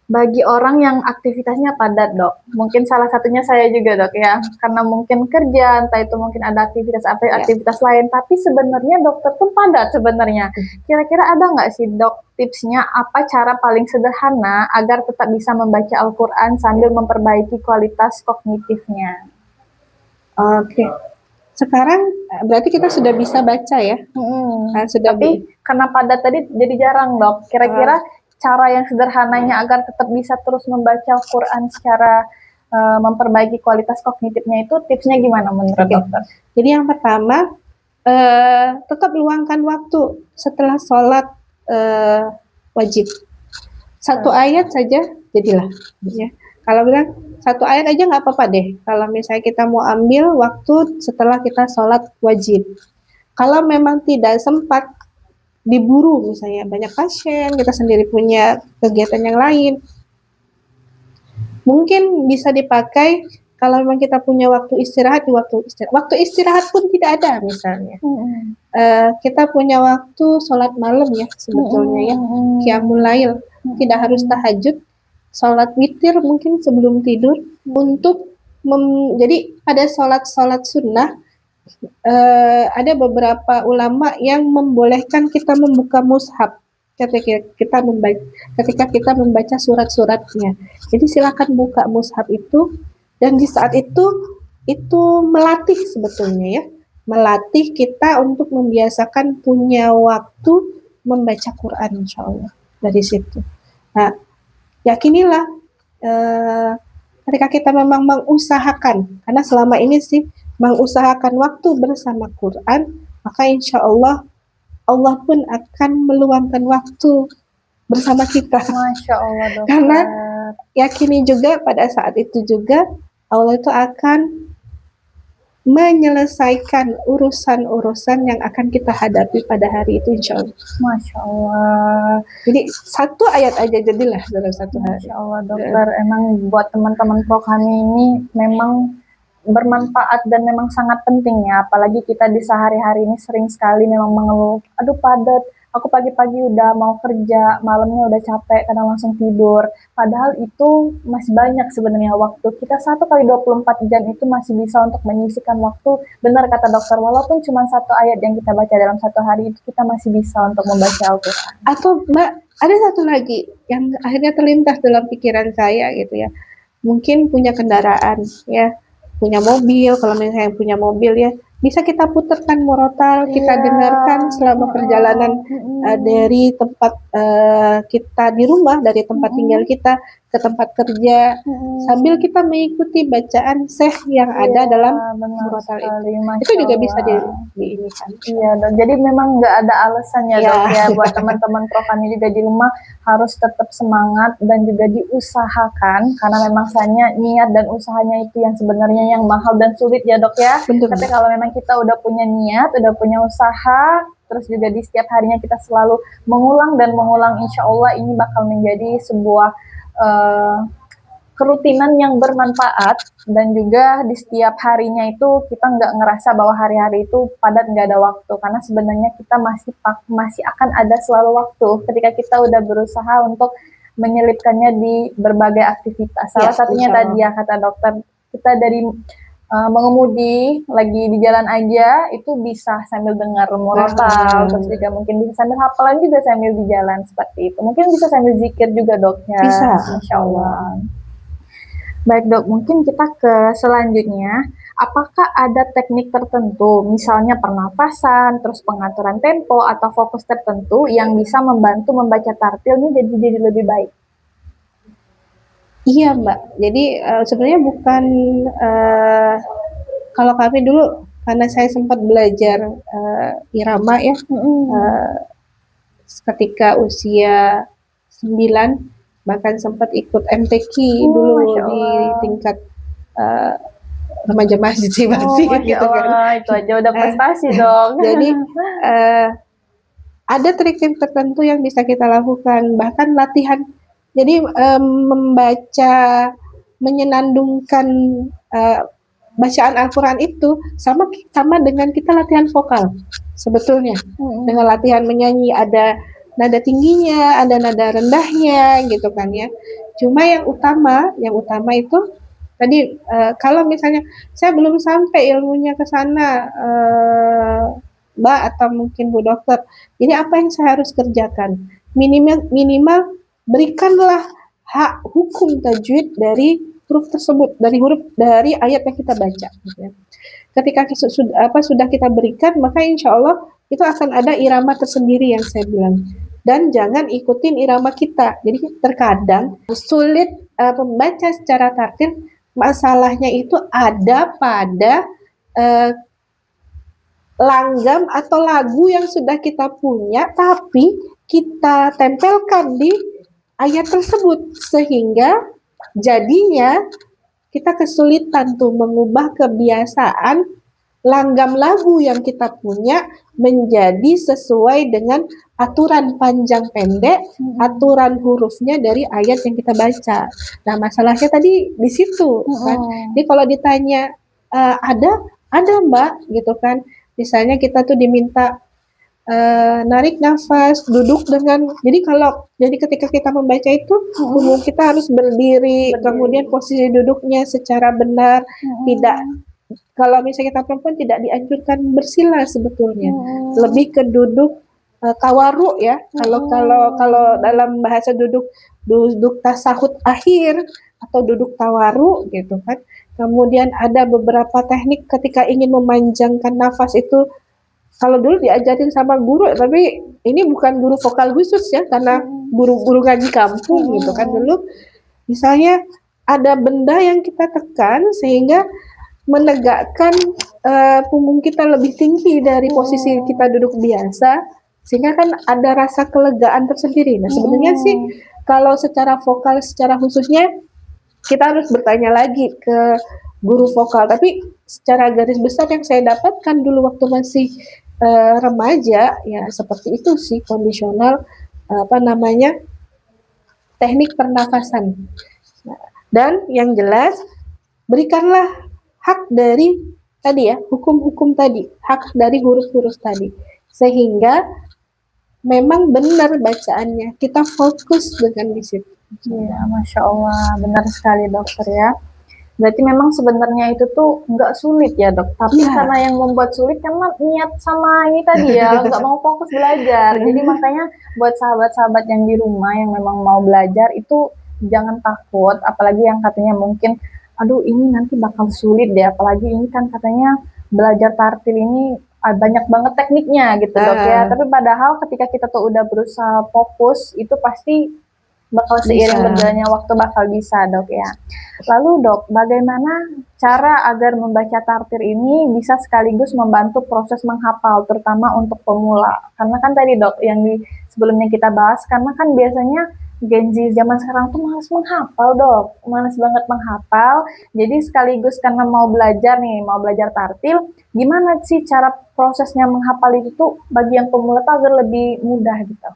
Bagi orang yang aktivitasnya padat dok, mungkin salah satunya saya juga dok ya, karena mungkin kerja, entah itu mungkin ada aktivitas apa Ya. aktivitas lain, tapi sebenarnya dokter pun padat sebenarnya. Kira-kira ada nggak sih dok tipsnya apa cara paling sederhana agar tetap bisa membaca Al-Quran sambil memperbaiki kualitas kognitifnya? Oke. Sekarang berarti kita sudah bisa baca ya? Tapi karena padat tadi jadi jarang dok. Kira-kira cara yang sederhananya agar tetap bisa terus membaca Al-Quran secara memperbaiki kualitas kognitifnya itu tipsnya gimana menurut dokter? Jadi yang pertama tetap luangkan waktu setelah sholat wajib. Satu ayat saja jadilah. Ya. Kalau bilang satu ayat aja nggak apa-apa deh. Kalau misalnya kita mau ambil waktu setelah kita sholat wajib. Kalau memang tidak sempat diburu misalnya banyak pasien, kita sendiri punya kegiatan yang lain, mungkin bisa dipakai kalau memang kita punya waktu istirahat di waktu istirahat pun tidak ada misalnya. Kita punya waktu sholat malam ya sebetulnya ya, qiyamul lail, tidak harus tahajud, sholat witir mungkin sebelum tidur untuk jadi pada sholat sunnah ada beberapa ulama yang membolehkan kita membuka mushaf ketika kita membaca surat-suratnya. Jadi silakan buka mushaf itu, dan di saat itu melatih sebetulnya ya, melatih kita untuk membiasakan punya waktu membaca Quran, insya Allah dari situ. Nah, yakinilah ketika kita memang mengusahakan, karena selama ini sih mengusahakan waktu bersama Quran, maka insya Allah Allah pun akan meluangkan waktu bersama kita. Masya Allah dokter. Karena yakini juga pada saat itu juga Allah itu akan menyelesaikan urusan-urusan yang akan kita hadapi pada hari itu, insya Allah. Masya Allah. Jadi satu ayat aja jadilah dalam satu hari. Masya Allah dokter, emang buat teman-teman pro kami ini memang bermanfaat dan memang sangat penting ya, apalagi kita di sehari-hari ini sering sekali memang mengeluh, aduh padat, aku pagi-pagi udah mau kerja, malamnya udah capek, kadang langsung tidur, padahal itu masih banyak sebenarnya waktu, kita 1 kali 24 jam itu masih bisa untuk menyisihkan waktu, benar kata dokter, walaupun cuma satu ayat yang kita baca dalam satu hari itu kita masih bisa untuk membaca Al-Quran. Atau Mbak, ada satu lagi yang akhirnya terlintas dalam pikiran saya gitu ya, mungkin punya kendaraan ya, punya mobil, kalau misalnya punya mobil ya, bisa kita putarkan murotal, kita dengarkan selama perjalanan dari tempat kita di rumah, dari tempat tinggal kita ke tempat kerja, sambil kita mengikuti bacaan syekh yang ada dalam murotal itu juga bisa diinikan. Iya dok, jadi memang nggak ada alasan ya dok ya buat teman-teman pro kami juga di rumah harus tetap semangat dan juga diusahakan, karena memang hanya niat dan usahanya itu yang sebenarnya yang mahal dan sulit ya dok ya. Betul. Tapi kalau memang kita udah punya niat, udah punya usaha, terus juga di setiap harinya kita selalu mengulang dan mengulang, insya Allah ini bakal menjadi sebuah kerutinan yang bermanfaat, dan juga di setiap harinya itu kita nggak ngerasa bahwa hari-hari itu padat, nggak ada waktu, karena sebenarnya kita masih akan ada selalu waktu ketika kita udah berusaha untuk menyelipkannya di berbagai aktivitas. Salah satunya tadi ya kata dokter, kita dari mengemudi lagi di jalan aja itu bisa sambil dengar murotal, terus juga mungkin bisa sambil hafalan juga sambil di jalan seperti itu. Mungkin bisa sambil zikir juga dok ya. Bisa, insya Allah. Baik dok, mungkin kita ke selanjutnya. Apakah ada teknik tertentu, misalnya pernafasan, terus pengaturan tempo atau fokus tertentu yang bisa membantu membaca tartil ini jadi lebih baik? Iya Mbak, jadi sebenarnya bukan kalau kami dulu, karena saya sempat belajar irama ya, ketika usia 9, bahkan sempat ikut MTQ dulu di tingkat remaja masjid sih gitu kan. Itu aja udah prestasi dong. Jadi ada trik-trik tertentu yang bisa kita lakukan, bahkan latihan. Jadi membaca, menyenandungkan bacaan Al-Quran itu sama dengan kita latihan vokal sebetulnya. Dengan latihan menyanyi ada nada tingginya, ada nada rendahnya gitu kan ya. Cuma yang utama itu tadi kalau misalnya saya belum sampai ilmunya ke sana, Mbak atau mungkin Bu Dokter. Jadi apa yang saya harus kerjakan? Minimal berikanlah hak hukum tajwid dari huruf tersebut, dari ayat yang kita baca. Gitu ya. Ketika sudah kita berikan, maka insya Allah itu akan ada irama tersendiri yang saya bilang. Dan jangan ikutin irama kita. Jadi terkadang sulit membaca secara tartil. Masalahnya itu ada pada langgam atau lagu yang sudah kita punya, tapi kita tempelkan di ayat tersebut, sehingga jadinya kita kesulitan tuh mengubah kebiasaan langgam lagu yang kita punya menjadi sesuai dengan aturan panjang pendek, aturan hurufnya dari ayat yang kita baca. Nah, masalahnya tadi di situ kan. Jadi kalau ditanya ada Mbak gitu kan. Misalnya kita tuh diminta narik nafas, duduk jadi ketika kita membaca itu punggung kita harus berdiri, kemudian posisi duduknya secara benar, tidak, kalau misalnya kita perempuan tidak dianjurkan bersila sebetulnya, lebih ke duduk tawaruk ya. Kalau dalam bahasa duduk tasahud akhir atau duduk tawaruk gitu kan. Kemudian ada beberapa teknik ketika ingin memanjangkan nafas itu. Kalau dulu diajarin sama guru, tapi ini bukan guru vokal khusus ya, karena guru-guru ngaji kampung gitu kan dulu. Misalnya ada benda yang kita tekan sehingga menegakkan punggung kita lebih tinggi dari posisi kita duduk biasa, sehingga kan ada rasa kelegaan tersendiri. Nah sebenarnya sih kalau secara vokal, secara khususnya kita harus bertanya lagi ke guru vokal. Tapi secara garis besar yang saya dapatkan dulu waktu masih remaja ya seperti itu sih, kondisional teknik pernafasan. Nah, dan yang jelas berikanlah hak dari tadi ya, hukum-hukum tadi, hak dari huruf-huruf tadi, sehingga memang benar bacaannya, kita fokus dengan di situ. Ya, Masya Allah, benar sekali dokter ya. Berarti memang sebenarnya itu tuh nggak sulit ya dok, tapi karena yang membuat sulit karena niat sama ini tadi ya, nggak mau fokus belajar. Jadi makanya buat sahabat-sahabat yang di rumah yang memang mau belajar itu jangan takut, apalagi yang katanya mungkin, aduh ini nanti bakal sulit deh, apalagi ini kan katanya belajar tartil ini banyak banget tekniknya gitu dok ya. Tapi padahal ketika kita tuh udah berusaha fokus, itu pasti bakal seiring berjalannya waktu bakal bisa dok ya. Lalu dok, bagaimana cara agar membaca tartil ini bisa sekaligus membantu proses menghafal, terutama untuk pemula? Karena kan tadi dok, yang sebelumnya kita bahas, karena kan biasanya Gen Z zaman sekarang tuh malas menghafal dok, malas banget menghafal. Jadi sekaligus karena mau belajar tartil, gimana sih cara prosesnya menghafal itu tuh bagi yang pemula tuh agar lebih mudah gitu?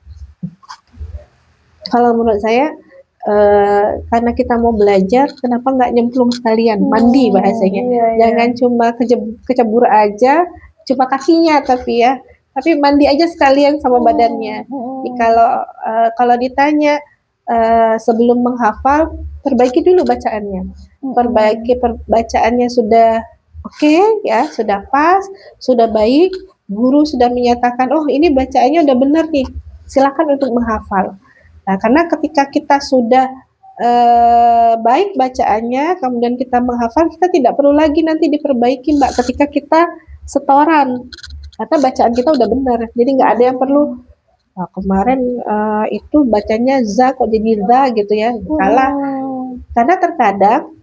Kalau menurut saya karena kita mau belajar, kenapa nggak nyemplung sekalian, mandi bahasanya. Jangan cuma kecebur aja, cuma kakinya tapi mandi aja sekalian sama badannya. Jadi kalau ditanya sebelum menghafal, perbaiki dulu bacaannya. Bacaannya sudah oke, ya, sudah pas, sudah baik, guru sudah menyatakan, oh ini bacaannya udah benar nih, silakan untuk menghafal. Nah, karena ketika kita sudah baik bacaannya, kemudian kita menghafal, kita tidak perlu lagi nanti diperbaiki Mbak ketika kita setoran, karena bacaan kita udah benar. Jadi nggak ada yang perlu, kemarin itu bacanya za kok jadi za gitu ya, salah. Karena terkadang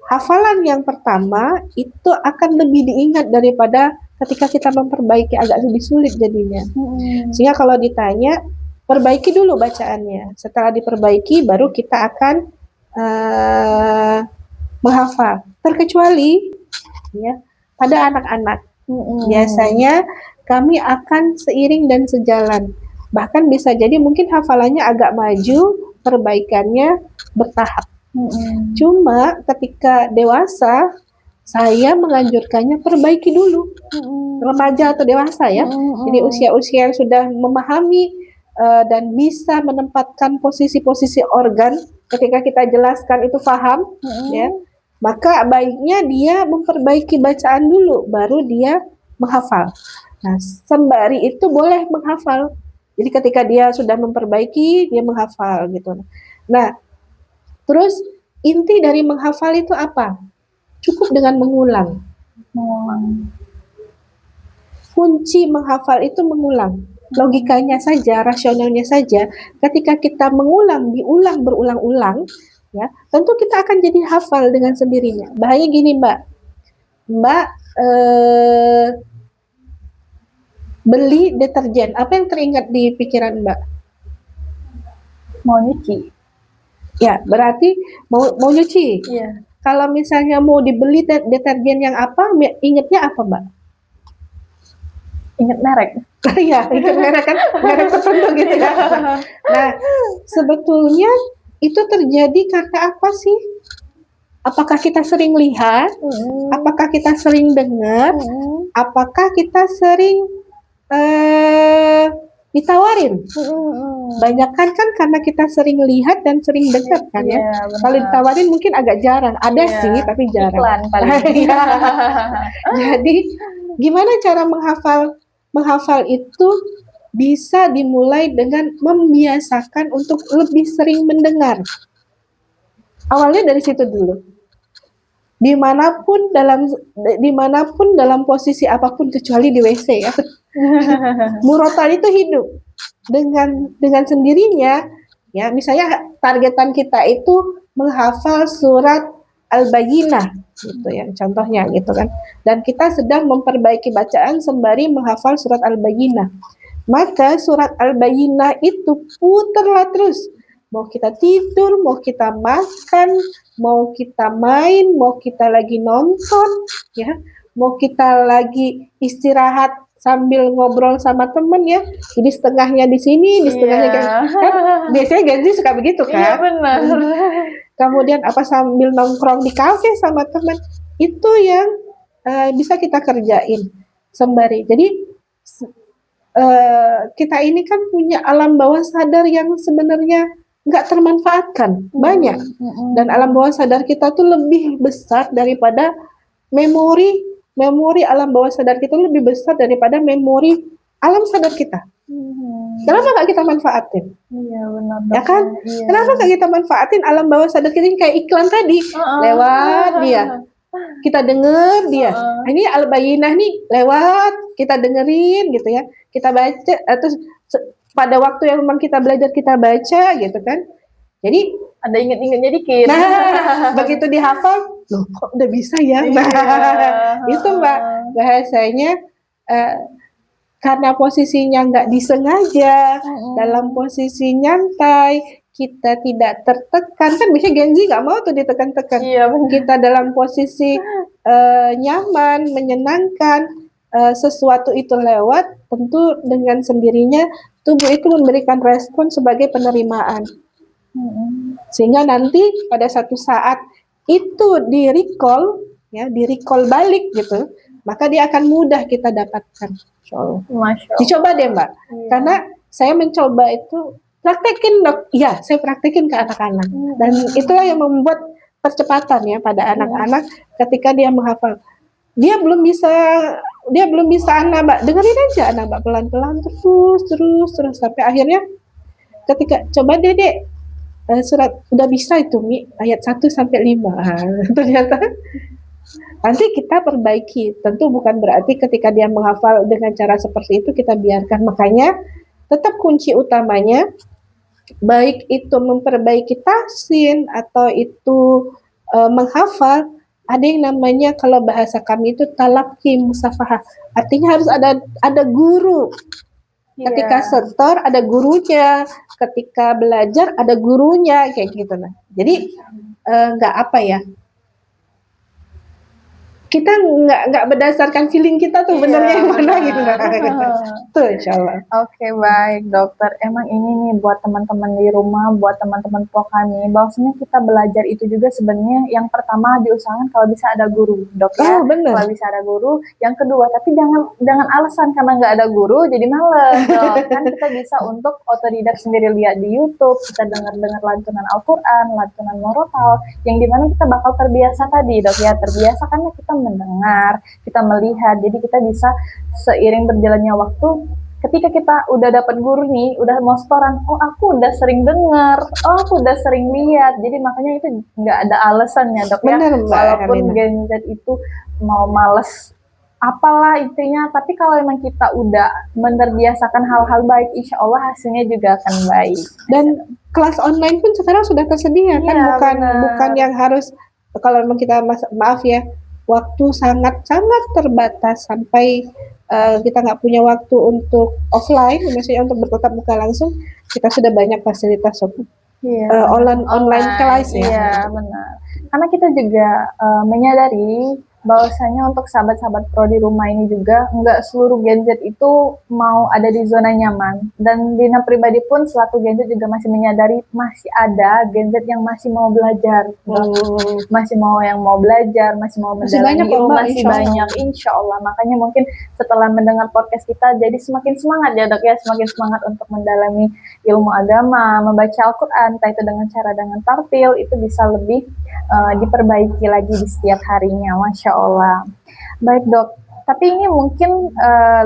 hafalan yang pertama itu akan lebih diingat daripada ketika kita memperbaiki, agak lebih sulit jadinya. Sehingga kalau ditanya, perbaiki dulu bacaannya. Setelah diperbaiki, baru kita akan menghafal. Terkecuali ya pada anak-anak. Biasanya kami akan seiring dan sejalan. Bahkan bisa jadi mungkin hafalannya agak maju, perbaikannya bertahap. Cuma ketika dewasa, saya menganjurkannya perbaiki dulu remaja atau dewasa ya. Jadi usia-usia yang sudah memahami dan bisa menempatkan posisi-posisi organ ketika kita jelaskan itu paham ya. Maka baiknya dia memperbaiki bacaan dulu baru dia menghafal. Nah, sembari itu boleh menghafal. Jadi ketika dia sudah memperbaiki, dia menghafal gitu. Nah, terus inti dari menghafal itu apa? Cukup dengan mengulang. Kunci menghafal itu mengulang. Logikanya saja, rasionalnya saja, ketika kita mengulang, diulang berulang-ulang, ya, tentu kita akan jadi hafal dengan sendirinya. Bahaya gini, Mbak beli deterjen, apa yang teringat di pikiran Mbak? Mau nyuci. Ya, berarti mau nyuci. Iya. Kalau misalnya mau dibeli deterjen yang apa, ingatnya apa, Mbak? Ingat merek. Iya, ingat merek kan, merek tertentu gitu ya. Nah, sebetulnya itu terjadi karena apa sih? Apakah kita sering lihat? Apakah kita sering dengar? Apakah kita sering ditawarin? Banyakan kan karena kita sering lihat dan sering dengar kan ya. Kalau ditawarin mungkin agak jarang. Ada sih tapi jarang. Iklan paling. Jadi gimana cara menghafal? Menghafal itu bisa dimulai dengan membiasakan untuk lebih sering mendengar. Awalnya dari situ dulu. Dimanapun dalam posisi apapun kecuali di WC ya. Murotal itu hidup dengan sendirinya ya. Misalnya targetan kita itu menghafal surat Al-Bayyinah gitu ya, contohnya gitu kan. Dan kita sedang memperbaiki bacaan sembari menghafal surat Al-Bayyinah. Maka surat Al-Bayyinah itu putarlah terus. Mau kita tidur, mau kita makan, mau kita main, mau kita lagi nonton, ya, mau kita lagi istirahat sambil ngobrol sama temen ya. Jadi setengahnya di sini, di setengahnya kan biasanya Gen Z suka begitu kan. Iya benar. Kemudian apa sambil nongkrong di kafe sama teman, itu yang bisa kita kerjain sembari. Jadi kita ini kan punya alam bawah sadar yang sebenarnya nggak termanfaatkan banyak, dan alam bawah sadar kita tuh lebih besar daripada memori alam bawah sadar kita lebih besar daripada memori alam sadar kita. Kenapa nggak kita manfaatin? Iya benar. Ya kan? Iya. Kenapa nggak kita manfaatin alam bawah sadar kita kayak iklan tadi lewat dia, kita denger dia. Ini Al-Bayyinah nih lewat kita dengerin gitu ya, kita baca atau pada waktu yang memang kita belajar kita baca gitu kan. Jadi ada inget-ingetnya dikit. Nah, begitu dihafal, loh kok udah bisa ya? Nah, itu Mbak bahasanya karena posisinya nggak disengaja, dalam posisi nyantai, kita tidak tertekan. Kan biasanya Gen Z nggak mau tuh ditekan-tekan. Iya, kita dalam posisi nyaman, menyenangkan, sesuatu itu lewat, tentu dengan sendirinya tubuh itu memberikan respon sebagai penerimaan. Sehingga nanti pada satu saat itu di-recall balik gitu, maka dia akan mudah kita dapatkan. Dicoba deh Mbak, karena saya mencoba itu praktekin dok, ya saya praktekin ke anak-anak, dan itulah yang membuat percepatan ya pada anak-anak ketika dia menghafal. Dia belum bisa anak Mbak, dengerin aja anak Mbak pelan-pelan terus sampai akhirnya ketika coba Dedek surat udah bisa itu Mi ayat 1 sampai 5. Ternyata nanti kita perbaiki. Tentu bukan berarti ketika dia menghafal dengan cara seperti itu kita biarkan. Makanya tetap kunci utamanya baik itu memperbaiki tahsin atau itu menghafal, ada yang namanya kalau bahasa kami itu talaqi musafahah. Artinya harus ada guru. Ketika setor ada gurunya, ketika belajar ada gurunya kayak gitu nah. Jadi nggak apa ya, kita nggak berdasarkan feeling kita tuh benernya yang mana gitu. Tuh insyaallah. Oke, baik dokter. Emang ini nih buat teman-teman di rumah, buat teman-teman kami, bahwasanya kita belajar itu juga sebenarnya yang pertama diusahakan kalau bisa ada guru, dok ya. Kalau bisa ada guru. Yang kedua, tapi jangan alasan karena nggak ada guru jadi males, dok. Kan kita bisa untuk otodidak sendiri, lihat di YouTube, kita dengar-dengar lantunan Al-Quran, lantunan Murotal, yang dimana kita bakal terbiasa tadi, dok ya. Terbiasa karena kita mendengar, kita melihat, jadi kita bisa seiring berjalannya waktu, ketika kita udah dapat guru nih, udah mau setoran, oh aku udah sering dengar, oh aku udah sering lihat, jadi makanya itu nggak ada alasannya, dok ya. Bener, Mbak Walaupun Herlina. Gen Z itu mau males apalah intinya, tapi kalau emang kita udah menerbiasakan hal-hal baik, insya Allah hasilnya juga akan baik. Dan kelas online pun sekarang sudah tersedia kan, Iya, bukan yang harus, kalau memang kita maaf ya, waktu sangat terbatas sampai kita nggak punya waktu untuk offline, maksudnya untuk bertatap muka langsung, kita sudah banyak fasilitas online kelas ya. Iya, benar. Karena kita juga menyadari bahwasanya untuk sahabat-sahabat pro di rumah ini juga nggak seluruh Gen Z itu mau ada di zona nyaman. Dan Dina pribadi pun selaku Gen Z juga masih menyadari masih ada Gen Z yang masih mau belajar, masih mau belajar, masih mau mendalami ilmu, masih banyak, insya Allah. Makanya mungkin setelah mendengar podcast kita, jadi semakin semangat ya dok ya, semakin semangat untuk mendalami ilmu agama, membaca Al-Quran, entah itu dengan tartil, itu bisa lebih diperbaiki lagi di setiap harinya, Masya Allah. Baik dok, tapi ini mungkin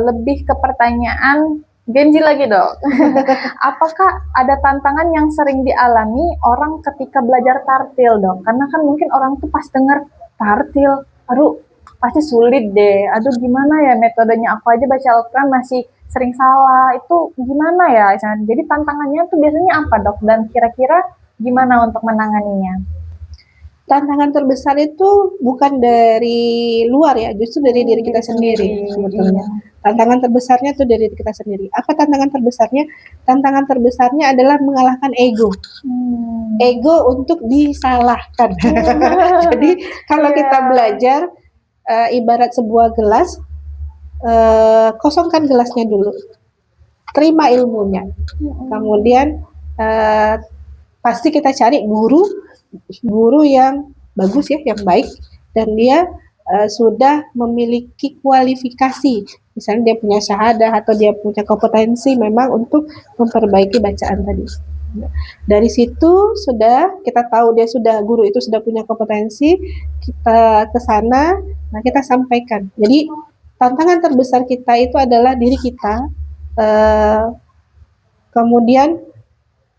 lebih ke pertanyaan Genji lagi dok. Apakah ada tantangan yang sering dialami orang ketika belajar tartil dok? Karena kan mungkin orang tuh pas dengar tartil, aduh pasti sulit deh, aduh gimana ya metodenya, aku aja baca Al-Quran masih sering salah, itu gimana ya? Jadi tantangannya tuh biasanya apa dok? Dan kira-kira gimana untuk menanganinya? Tantangan terbesar itu bukan dari luar ya, justru dari diri kita sendiri sebetulnya. Tantangan terbesarnya itu dari diri kita sendiri. Apa tantangan terbesarnya? Tantangan terbesarnya adalah mengalahkan ego. Ego untuk disalahkan. Jadi kalau kita belajar ibarat sebuah gelas, kosongkan gelasnya dulu. Terima ilmunya. Kemudian pasti kita cari guru yang bagus ya, yang baik, dan dia sudah memiliki kualifikasi, misalnya dia punya syahadah atau dia punya kompetensi memang untuk memperbaiki bacaan tadi. Dari situ sudah kita tahu guru itu sudah punya kompetensi, kita ke sana, nah kita sampaikan. Jadi tantangan terbesar kita itu adalah diri kita, kemudian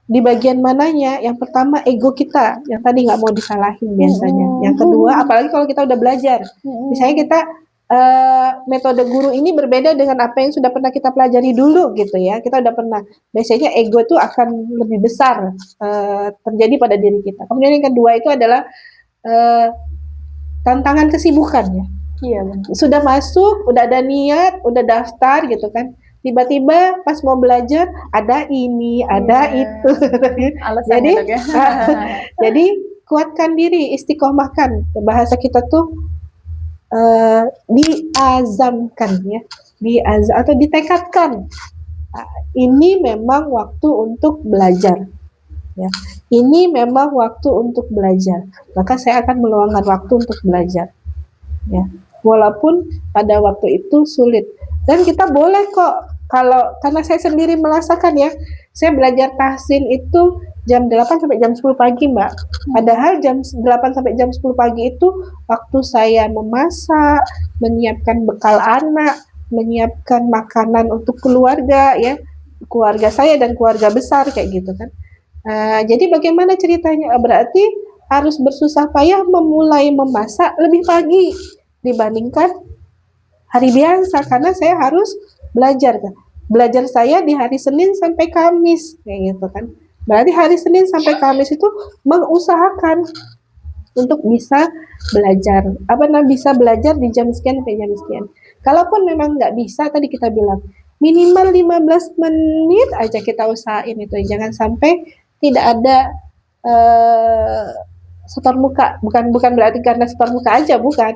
di bagian mananya? Yang pertama ego kita, yang tadi nggak mau disalahin biasanya. Yang kedua, apalagi kalau kita udah belajar, misalnya kita metode guru ini berbeda dengan apa yang sudah pernah kita pelajari dulu gitu ya. Kita udah pernah, biasanya ego itu akan lebih besar terjadi pada diri kita. Kemudian yang kedua itu adalah tantangan kesibukan ya. Iya, sudah masuk, udah ada niat, udah daftar gitu kan. Tiba-tiba pas mau belajar ada ini, ada itu. Jadi kuatkan diri, istiqomahkan. Bahasa kita tuh diazamkan ya, atau ditekadkan. Ini memang waktu untuk belajar. Ya, ini memang waktu untuk belajar. Maka saya akan meluangkan waktu untuk belajar. Ya, walaupun pada waktu itu sulit. Dan kita boleh kok, karena saya sendiri merasakan ya, saya belajar tahsin itu jam 8 sampai jam 10 pagi Mbak. Padahal jam 8 sampai jam 10 pagi itu waktu saya memasak, menyiapkan bekal anak, menyiapkan makanan untuk keluarga ya, keluarga saya dan keluarga besar kayak gitu kan. Jadi bagaimana ceritanya? Berarti harus bersusah payah memulai memasak lebih pagi dibandingkan hari biasa, karena saya harus belajar kan. Belajar saya di hari Senin sampai Kamis kayak gitu kan. Berarti hari Senin sampai Kamis itu mengusahakan untuk bisa belajar. Bisa belajar di jam sekian sampai jam sekian. Kalaupun memang nggak bisa, tadi kita bilang minimal 15 menit aja kita usahain itu. Jangan sampai tidak ada setor muka. Bukan berarti karena setor muka aja, bukan.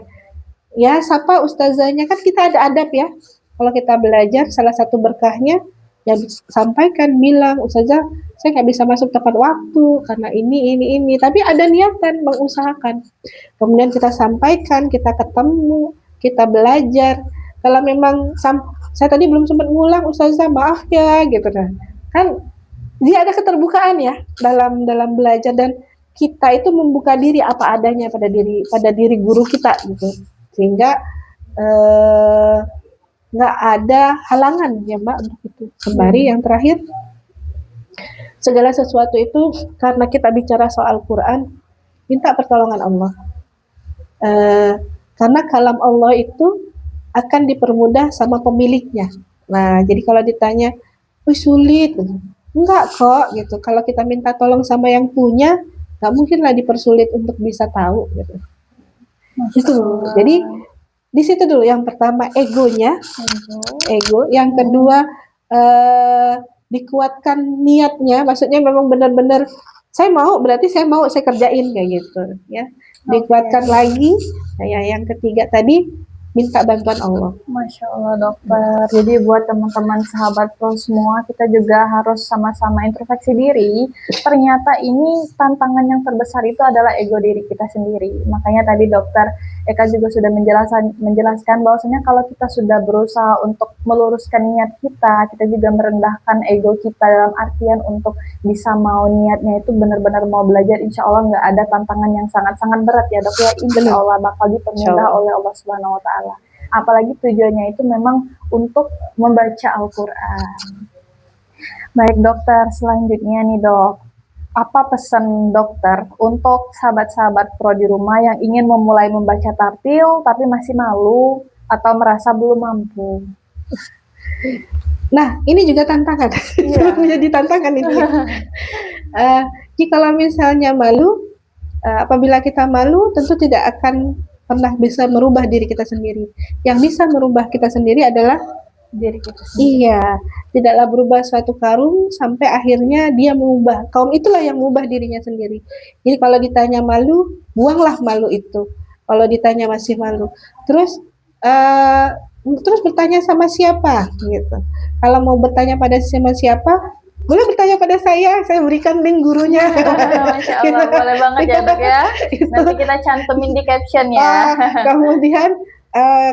ya sapa ustazahnya, kan kita ada adab ya. Kalau kita belajar, salah satu berkahnya ya sampaikan, bilang, ustazah saya nggak bisa masuk tepat waktu karena ini, tapi ada niatan mengusahakan. Kemudian kita sampaikan, kita ketemu, kita belajar. Kalau memang saya tadi belum sempat ngulang, ustazah maaf ya, gitu kan dia ada keterbukaan ya dalam belajar, dan kita itu membuka diri apa adanya pada diri guru kita gitu, sehingga nggak ada halangan ya Mbak untuk itu. Sembari yang terakhir, segala sesuatu itu karena kita bicara soal Quran, minta pertolongan Allah. Karena kalam Allah itu akan dipermudah sama pemiliknya. Nah, jadi kalau ditanya, sulit, enggak kok gitu. Kalau kita minta tolong sama yang punya, nggak mungkin lah dipersulit untuk bisa tahu gitu. Itu. Jadi di situ dulu yang pertama egonya, ego. Yang kedua dikuatkan niatnya, maksudnya memang benar-benar saya mau, berarti saya mau, saya kerjain kayak gitu ya. Dikuatkan lagi. Nah, yang ketiga tadi minta bantuan Allah. Masya Allah dokter. Jadi buat teman-teman sahabat pro semua, kita juga harus sama-sama introspeksi diri. Ternyata ini tantangan yang terbesar itu adalah ego diri kita sendiri. Makanya tadi dokter Eka juga sudah menjelaskan bahwasanya kalau kita sudah berusaha untuk meluruskan niat kita juga merendahkan ego kita dalam artian untuk bisa mau niatnya itu benar-benar mau belajar. Insya Allah nggak ada tantangan yang sangat-sangat berat ya dok ya. Insya Allah bakal dipermudah oleh Allah Subhanahu Wa Taala. Apalagi tujuannya itu memang untuk membaca Al-Quran. Baik dokter, selanjutnya nih dok, apa pesan dokter untuk sahabat-sahabat pro di rumah yang ingin memulai membaca tartil tapi masih malu atau merasa belum mampu? Nah, ini juga tantangan. Menjadi tantangan ini. Jika misalnya malu, apabila kita malu, tentu tidak akan pernah bisa merubah diri kita sendiri. Yang bisa merubah kita sendiri adalah diri kita sendiri. Iya, tidaklah berubah suatu kaum sampai akhirnya dia mengubah. Kaum itulah yang mengubah dirinya sendiri. Jadi kalau ditanya malu, buanglah malu itu. Kalau ditanya masih malu, terus bertanya sama siapa gitu. Kalau mau bertanya pada sama siapa, boleh bertanya pada saya berikan link gurunya. Masya Allah, boleh banget ya dok ya. Nanti kita cantumin di caption ya. Kemudian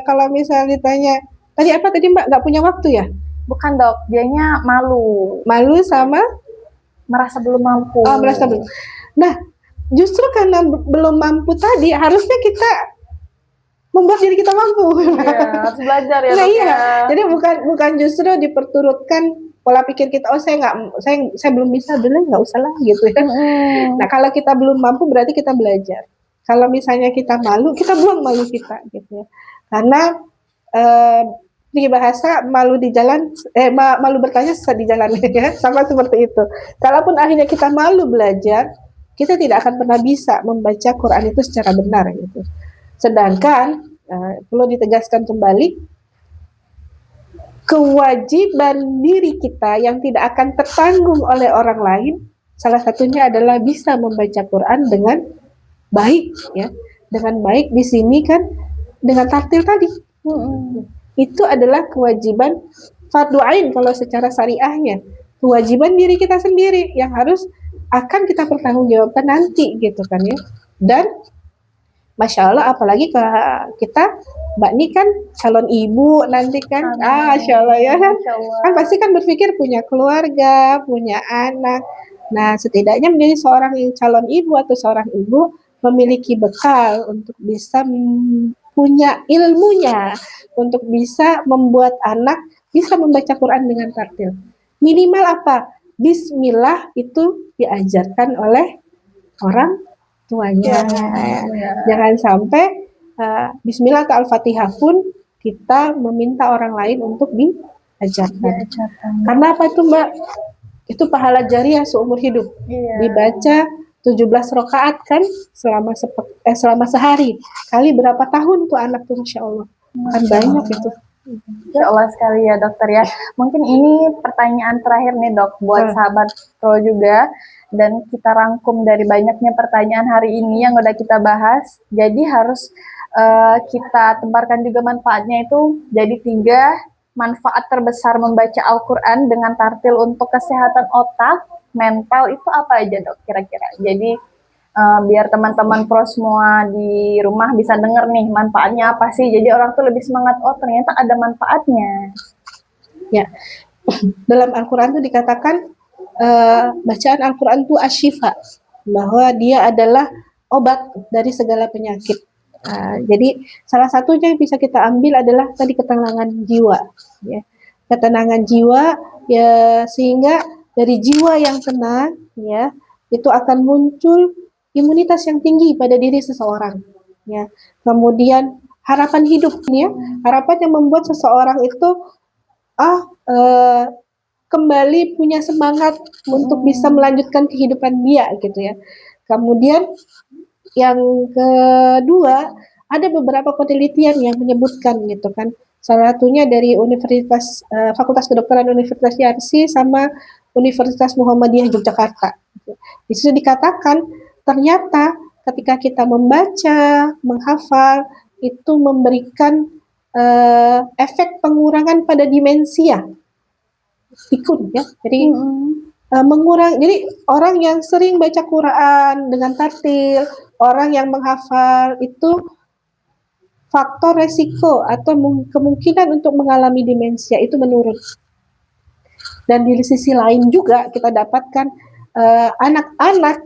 kalau misalnya ditanya, tadi apa tadi Mbak, nggak punya waktu ya? Bukan dok, dianya malu. Malu sama? Merasa belum mampu. Merasa belum. Nah, justru karena belum mampu tadi, harusnya kita membuat diri kita mampu. Iya, harus belajar ya. Nah, iya. Jadi bukan justru diperturutkan pola pikir kita, saya belum bisa, dulu nggak usah lah gitu ya. Nah, kalau kita belum mampu berarti kita belajar. Kalau misalnya kita malu, kita buang malu kita gitu ya. Karena di bahasa malu di jalan, malu bertanya sesat di jalan ya, sama seperti itu. Kalaupun akhirnya kita malu belajar, kita tidak akan pernah bisa membaca Quran itu secara benar gitu. Sedangkan perlu ditegaskan kembali, kewajiban diri kita yang tidak akan tertanggung oleh orang lain, salah satunya adalah bisa membaca Quran dengan baik ya. Dengan baik di sini kan dengan tartil tadi. Itu adalah kewajiban fardu ain kalau secara syariahnya. Kewajiban diri kita sendiri yang harus akan kita pertanggungjawabkan nanti gitu kan ya. Dan Masya Allah, apalagi kita Mbak Ni kan calon ibu nanti kan. Masya Allah ya. Kan pasti kan berpikir punya keluarga, punya anak. Nah, setidaknya menjadi seorang calon ibu atau seorang ibu memiliki bekal untuk bisa punya ilmunya, untuk bisa membuat anak bisa membaca Quran dengan tartil. Minimal apa? Bismillah itu diajarkan oleh orang tuanya. Jangan sampai Bismillah atau Al-Fatihah pun kita meminta orang lain untuk diajarkan. Karena apa tuh Mbak? Itu pahala jariah seumur hidup. Dibaca 17 rakaat kan selama sehari. Kali berapa tahun tuh anak tuh, Masya Allah. Kan banyak itu. Insya Allah sekali ya dokter ya. Mungkin ini pertanyaan terakhir nih dok buat sahabat pro juga, dan kita rangkum dari banyaknya pertanyaan hari ini yang udah kita bahas. Jadi harus kita tebarkan juga manfaatnya itu jadi 3 manfaat terbesar membaca Al-Quran dengan tartil untuk kesehatan otak, mental itu apa aja dok kira-kira? Jadi biar teman-teman pro semua di rumah bisa denger nih manfaatnya apa sih. Jadi orang tuh lebih semangat, oh ternyata ada manfaatnya. Ya, dalam Al-Quran itu dikatakan bacaan Al-Quran itu asyifa, bahwa dia adalah obat dari segala penyakit. Jadi salah satunya yang bisa kita ambil adalah tadi ketenangan jiwa, ya. Ketenangan jiwa, ya, sehingga dari jiwa yang tenang, ya, itu akan muncul imunitas yang tinggi pada diri seseorang, ya. Kemudian harapan hidup, ya, harapan yang membuat seseorang itu kembali punya semangat untuk bisa melanjutkan kehidupan dia gitu ya. Kemudian yang kedua, ada beberapa penelitian yang menyebutkan gitu kan. Salah satunya dari Fakultas Kedokteran Universitas Yarsi sama Universitas Muhammadiyah Yogyakarta. Di situ dikatakan ternyata ketika kita membaca, menghafal itu memberikan efek pengurangan pada demensia pikun ya. Jadi jadi orang yang sering baca Quran dengan tartil, orang yang menghafal itu faktor resiko atau kemungkinan untuk mengalami demensia itu menurun. Dan di sisi lain juga kita dapatkan anak-anak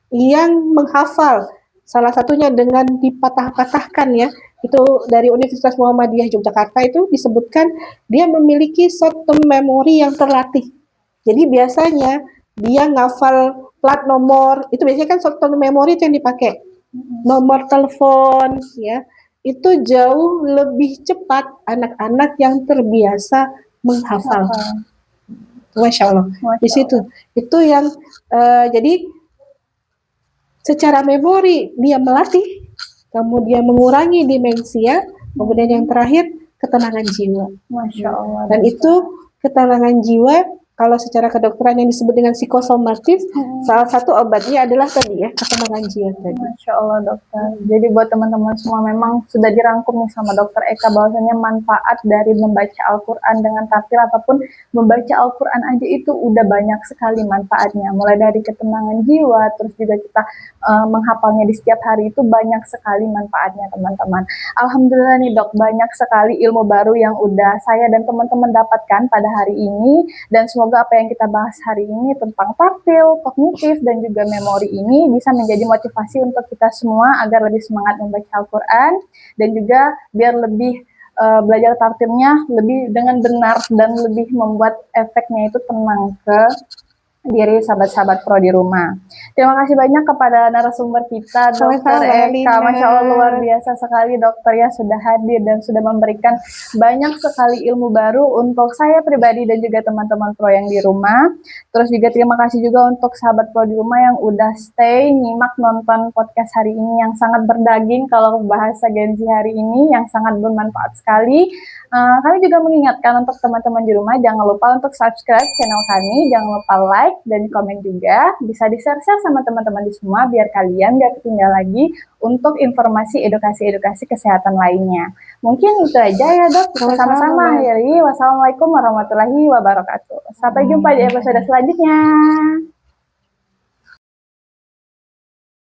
yang menghafal, salah satunya dengan dipatah-patahkan ya, itu dari Universitas Muhammadiyah Yogyakarta itu disebutkan dia memiliki short term memory yang terlatih. Jadi biasanya dia ngafal plat nomor, itu biasanya kan short term memory itu yang dipakai. Nomor telepon ya, itu jauh lebih cepat anak-anak yang terbiasa menghafal. Masya Allah. Di situ itu yang jadi secara memori dia melatih, kemudian mengurangi demensia, kemudian yang terakhir ketenangan jiwa. Masya Allah. Dan itu ketenangan jiwa kalau secara kedokteran yang disebut dengan psikosomatis, salah satu obatnya adalah tadi ya, ketenangan jiwa tadi. Masya Allah dokter. Jadi buat teman-teman semua memang sudah dirangkum nih sama dokter Eka bahwasanya manfaat dari membaca Al-Quran dengan tartil ataupun membaca Al-Quran aja itu udah banyak sekali manfaatnya. Mulai dari ketenangan jiwa, terus juga kita menghafalnya di setiap hari itu banyak sekali manfaatnya teman-teman. Alhamdulillah nih dok, banyak sekali ilmu baru yang udah saya dan teman-teman dapatkan pada hari ini, dan semoga apa yang kita bahas hari ini tentang tartil, kognitif, dan juga memori ini bisa menjadi motivasi untuk kita semua agar lebih semangat membaca Al-Quran dan juga biar lebih belajar tartilnya lebih dengan benar dan lebih membuat efeknya itu tenang ke diri sahabat-sahabat pro di rumah. Terima kasih banyak kepada narasumber kita, Dokter Eka. Masya Allah luar biasa sekali dokter ya, sudah hadir dan sudah memberikan banyak sekali ilmu baru untuk saya pribadi dan juga teman-teman pro yang di rumah. Terus juga terima kasih juga untuk sahabat pro di rumah yang udah stay nyimak nonton podcast hari ini yang sangat berdaging kalau bahasa Gen Z hari ini, yang sangat bermanfaat sekali. Kami juga mengingatkan untuk teman-teman di rumah, jangan lupa untuk subscribe channel kami, jangan lupa like dan komen juga, bisa di-share sama teman-teman di semua biar kalian gak ketinggal lagi untuk informasi edukasi-edukasi kesehatan lainnya. Mungkin itu aja ya dok, kita sama-sama akhiri. Wassalamualaikum warahmatullahi wabarakatuh. Sampai jumpa di episode selanjutnya.